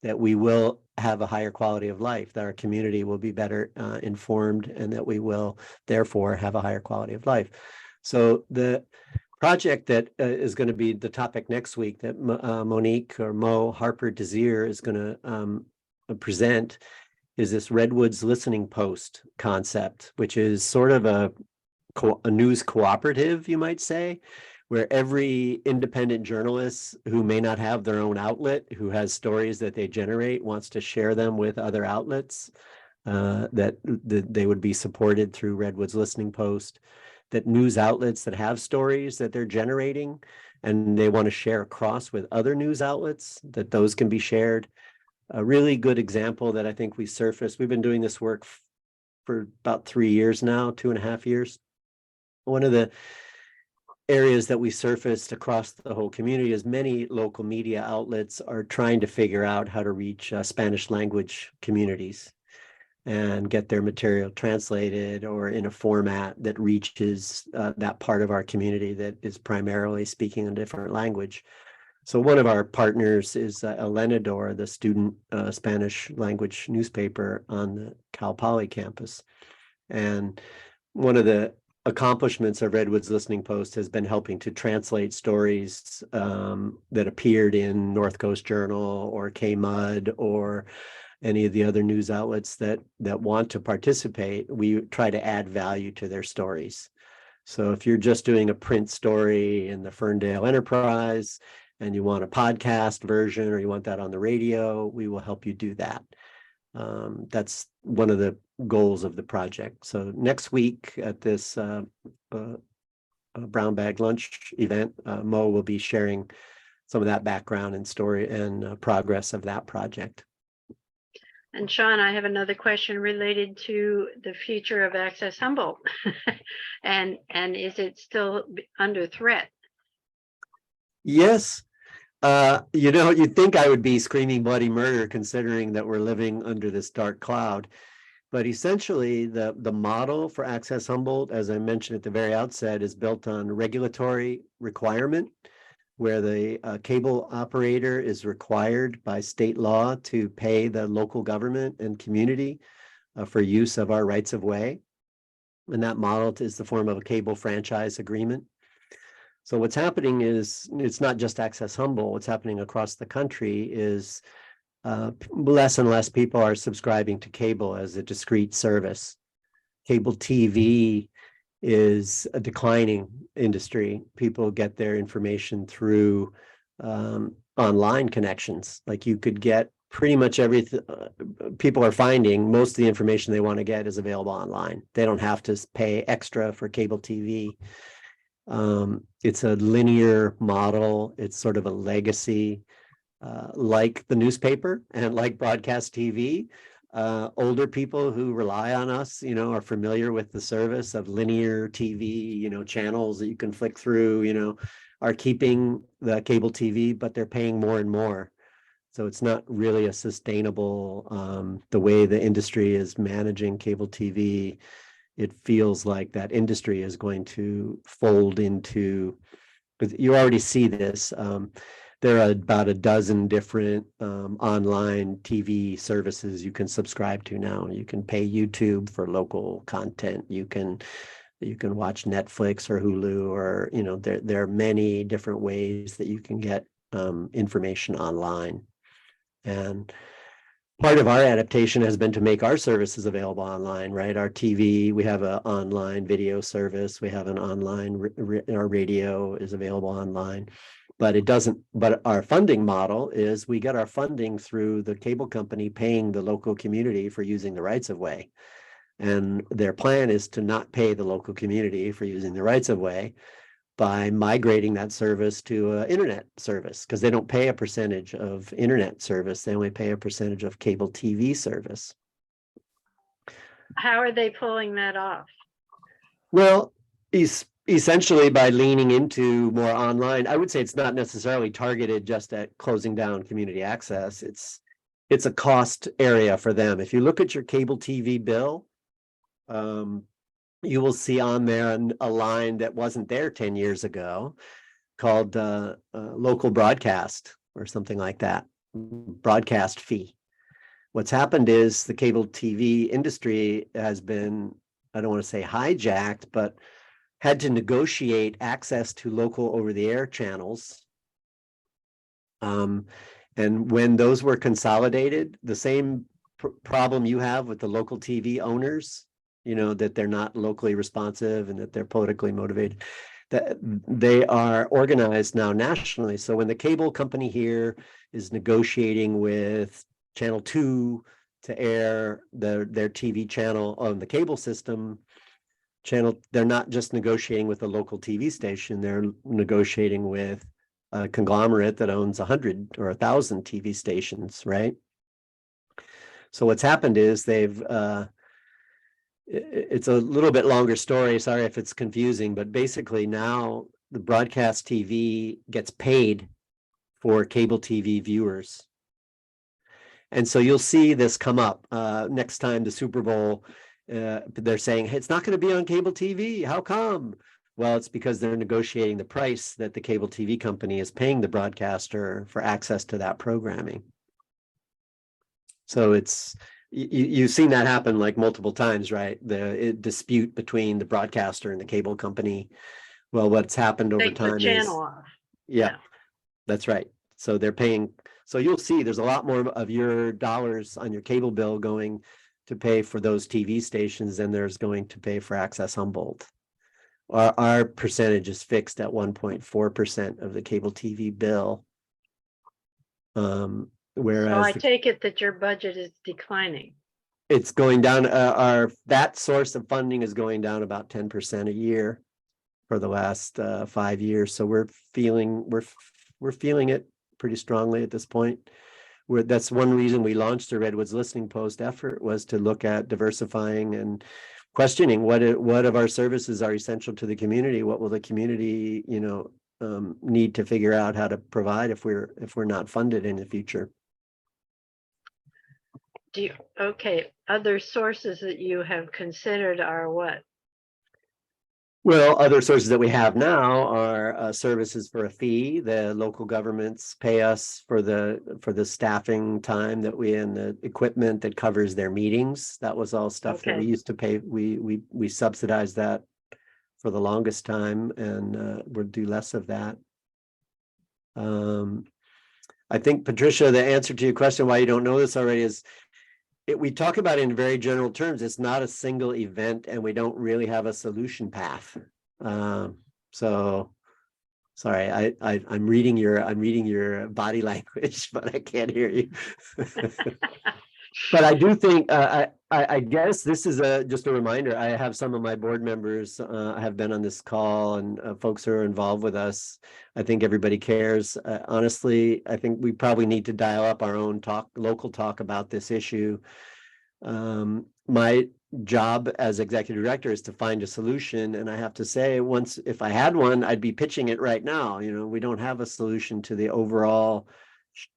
that we will have a higher quality of life, that our community will be better informed, and that we will therefore have a higher quality of life. So the project that is going to be the topic next week that Monique or Mo Harper Desir is going to present is this Redwoods Listening Post concept, which is sort of a news cooperative, you might say, where every independent journalist who may not have their own outlet, who has stories that they generate, wants to share them with other outlets, that they would be supported through Redwoods Listening Post, that news outlets that have stories that they're generating and they want to share across with other news outlets, that those can be shared. A really good example that I think we surfaced, we've been doing this work for about 3 years now, 2.5 years. One of the areas that we surfaced across the whole community is many local media outlets are trying to figure out how to reach Spanish language communities and get their material translated or in a format that reaches that part of our community that is primarily speaking a different language. So one of our partners is El Lenador, the student Spanish language newspaper on the Cal Poly campus. And one of the accomplishments of Redwoods Listening Post has been helping to translate stories that appeared in North Coast Journal or KMUD or any of the other news outlets that want to participate. We try to add value to their stories. So if you're just doing a print story in the Ferndale Enterprise and you want a podcast version or you want that on the radio, we will help you do that. That's one of the goals of the project. So next week at this brown bag lunch event, Mo will be sharing some of that background and story and progress of that project. And Sean, I have another question related to the future of Access Humboldt. and is it still under threat? Yes. You'd think I would be screaming bloody murder considering that we're living under this dark cloud. But essentially, the model for Access Humboldt, as I mentioned at the very outset, is built on regulatory requirement, where the cable operator is required by state law to pay the local government and community for use of our rights of way. And that model is the form of a cable franchise agreement. So what's happening is, it's not just Access Humboldt, what's happening across the country is less and less people are subscribing to cable as a discrete service. Cable TV is a declining industry. People get their information through online connections. Like you could get pretty much everything. People are finding most of the information they want to get is available online. They don't have to pay extra for cable TV. It's a linear model. It's sort of a legacy, like the newspaper and like broadcast TV. Older people who rely on us, are familiar with the service of linear TV, channels that you can flick through, are keeping the cable TV, but they're paying more and more. So it's not really a sustainable, the way the industry is managing cable TV. It feels like that industry is going to fold into, you already see this. there are about a dozen different online TV services you can subscribe to now. You can pay YouTube for local content. You can watch Netflix or Hulu, or there are many different ways that you can get information online. And part of our adaptation has been to make our services available online, right? Our TV, we have an online video service. We have an online, our radio is available online. But but our funding model is we get our funding through the cable company paying the local community for using the rights of way. And their plan is to not pay the local community for using the rights of way by migrating that service to an internet service, because they don't pay a percentage of internet service. They only pay a percentage of cable TV service. How are they pulling that off? Well, essentially by leaning into more online. I would say it's not necessarily targeted just at closing down community access. It's a cost area for them. If you look at your cable TV bill, you will see on there a line that wasn't there 10 years ago called local broadcast or something like that, broadcast fee. What's happened is the cable TV industry has been, I don't want to say hijacked, but had to negotiate access to local over-the-air channels. And when those were consolidated, the same problem you have with the local TV owners, that they're not locally responsive and that they're politically motivated, that they are organized now nationally. So when the cable company here is negotiating with Channel 2 to air their TV channel on the cable system, they're not just negotiating with a local TV station, they're negotiating with a conglomerate that owns 100 or 1,000 TV stations, right? So what's happened is it's a little bit longer story. Sorry if it's confusing, but basically now the broadcast TV gets paid for cable TV viewers. And so you'll see this come up next time the Super Bowl. They're saying, hey, it's not going to be on cable TV. How come? Well, it's because they're negotiating the price that the cable TV company is paying the broadcaster for access to that programming. So you've seen that happen like multiple times, right? The dispute between the broadcaster and the cable company. Well, what's happened over Take the time is, channel off. yeah, that's right. So they're paying. So you'll see there's a lot more of your dollars on your cable bill going to pay for those TV stations than there's going to pay for Access Humboldt. Our percentage is fixed at 1.4% of the cable TV bill. Whereas So I take it that your budget is declining. it's going down. That source of funding is going down about 10% a year for the last 5 years. So we're feeling it pretty strongly at this point. That's one reason we launched the Redwoods Listening Post effort, was to look at diversifying and questioning what of our services are essential to the community. What will the community, need to figure out how to provide if we're not funded in the future. Other sources that you have considered are what? Well, other sources that we have now are services for a fee. The local governments pay us for the staffing time that and the equipment that covers their meetings. That was all stuff that we used to pay. We subsidized that for the longest time, and we'll do less of that. I think, Patricia, the answer to your question, why you don't know this already, is we talk about it in very general terms. It's not a single event, and we don't really have a solution path. So sorry, I'm reading your body language, but I can't hear you. But I do think I guess this is just a reminder. I have some of my board members have been on this call, and folks who are involved with us. I think everybody cares. Honestly, I think we probably need to dial up our own local talk about this issue. My job as executive director is to find a solution, and I have to say, if I had one, I'd be pitching it right now. We don't have a solution to the overall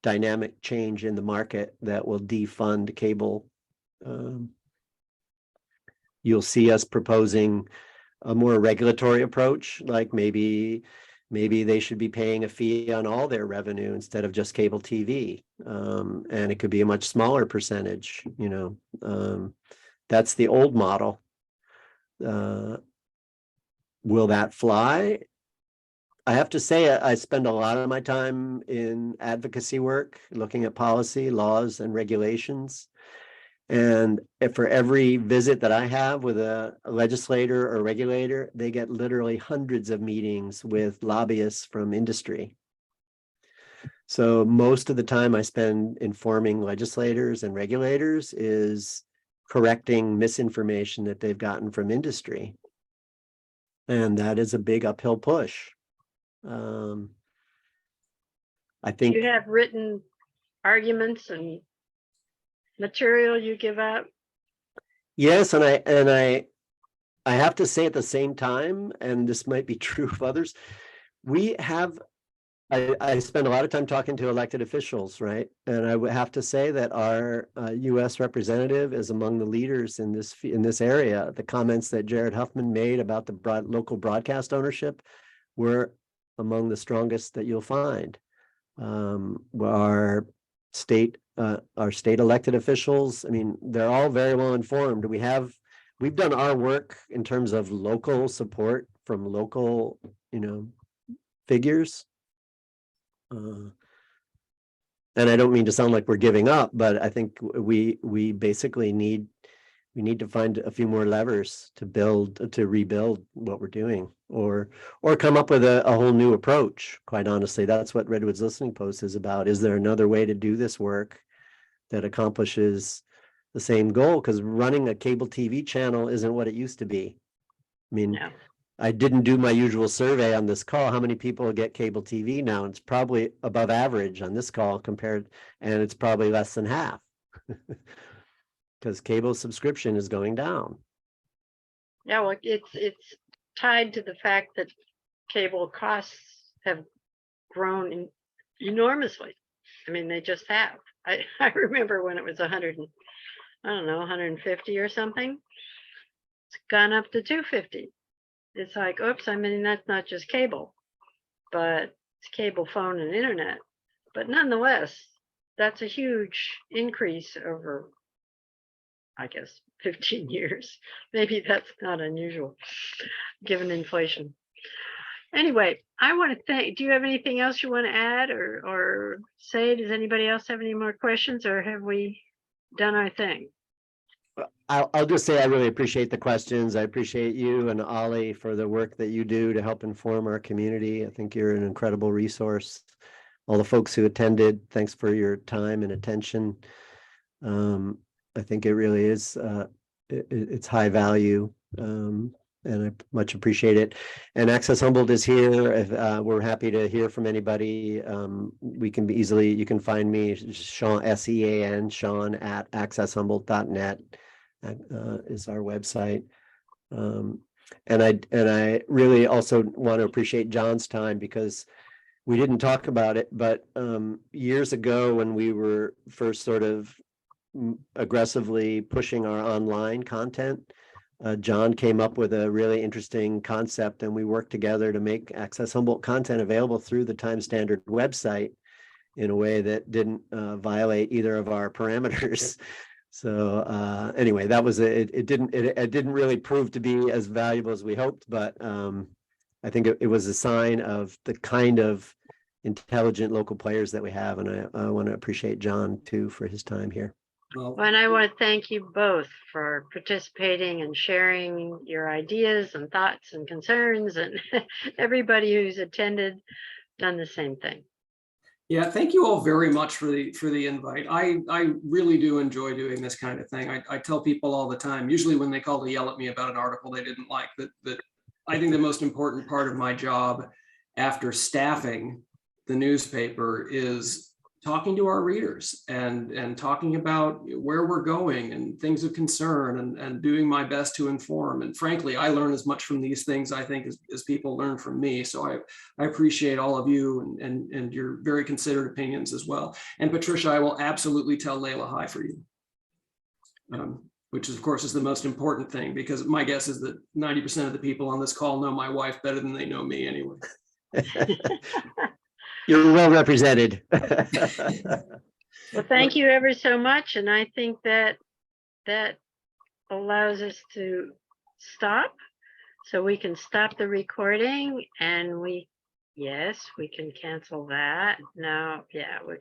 dynamic change in the market that will defund cable. You'll see us proposing a more regulatory approach, like maybe maybe they should be paying a fee on all their revenue instead of just cable TV. And it could be a much smaller percentage, you know. That's the old model. Will that fly? I have to say, I spend a lot of my time in advocacy work, looking at policy, laws, and regulations. And for every visit that I have with a legislator or regulator, they get literally hundreds of meetings with lobbyists from industry. So most of the time I spend informing legislators and regulators is correcting misinformation that they've gotten from industry. And that is a big uphill push. I think You have written arguments and material you give out. yes, and I have to say at the same time, and this might be true of others, I spend a lot of time talking to elected officials, right? And I would have to say that our U.S. representative is among the leaders in this area. The comments that Jared Huffman made about the local broadcast ownership were among the strongest that you'll find. Our state elected officials, I mean, they're all very well informed. We've done our work in terms of local support from local, you know, figures. And I don't mean to sound like we're giving up, but I think we basically need to find a few more levers to rebuild what we're doing, or come up with a whole new approach. Quite honestly, that's what Redwood's Listening Post is about. Is there another way to do this work that accomplishes the same goal? Because running a cable TV channel isn't what it used to be. I mean, No. I didn't do my usual survey on this call. How many people get cable TV now? It's probably above average on this call and it's probably less than half. Because cable subscription is going down. Yeah, well, it's tied to the fact that cable costs have grown enormously. I mean, they just have. I remember when it was 150 or something. It's gone up to 250. It's like, oops, I mean, that's not just cable, but it's cable, phone, and internet. But nonetheless, that's a huge increase over, I guess, 15 years. Maybe that's not unusual given inflation. Anyway, I want to thank, do you have anything else you want to add or say? Does anybody else have any more questions, or have we done our thing? I'll just say I really appreciate the questions. I appreciate you and OLLI for the work that you do to help inform our community. I think you're an incredible resource. All the folks who attended, thanks for your time and attention. I think it really is, it's high value, and I much appreciate it. And Access Humboldt is here. If, we're happy to hear from anybody. You can find me, Sean, SEAN, Sean at accesshumboldt.net. Is our website. And I really also want to appreciate John's time, because we didn't talk about it, but years ago when we were first sort of aggressively pushing our online content, John came up with a really interesting concept, and we worked together to make Access Humboldt content available through the Time Standard website in a way that didn't violate either of our parameters. So anyway, that was it didn't really prove to be as valuable as we hoped, but I think it was a sign of the kind of intelligent local players that we have, and I want to appreciate John too for his time here. Well, Well, and I want to thank you both for participating and sharing your ideas and thoughts and concerns, and everybody who's attended done the same thing. yeah, thank you all very much for the invite. I really do enjoy doing this kind of thing. I tell people all the time, usually when they call to yell at me about an article they didn't like, that I think the most important part of my job after staffing the newspaper is talking to our readers and talking about where we're going and things of concern, and doing my best to inform. And frankly, I learn as much from these things, I think, as people learn from me. So I appreciate all of you and your very considered opinions as well. And Patricia, I will absolutely tell Leila hi for you. Which of course is the most important thing, because my guess is that 90% of the people on this call know my wife better than they know me anyway. You're well represented. Well, thank you ever so much. And I think that that allows us to stop. So we can stop the recording and yes, we can cancel that. No, yeah, we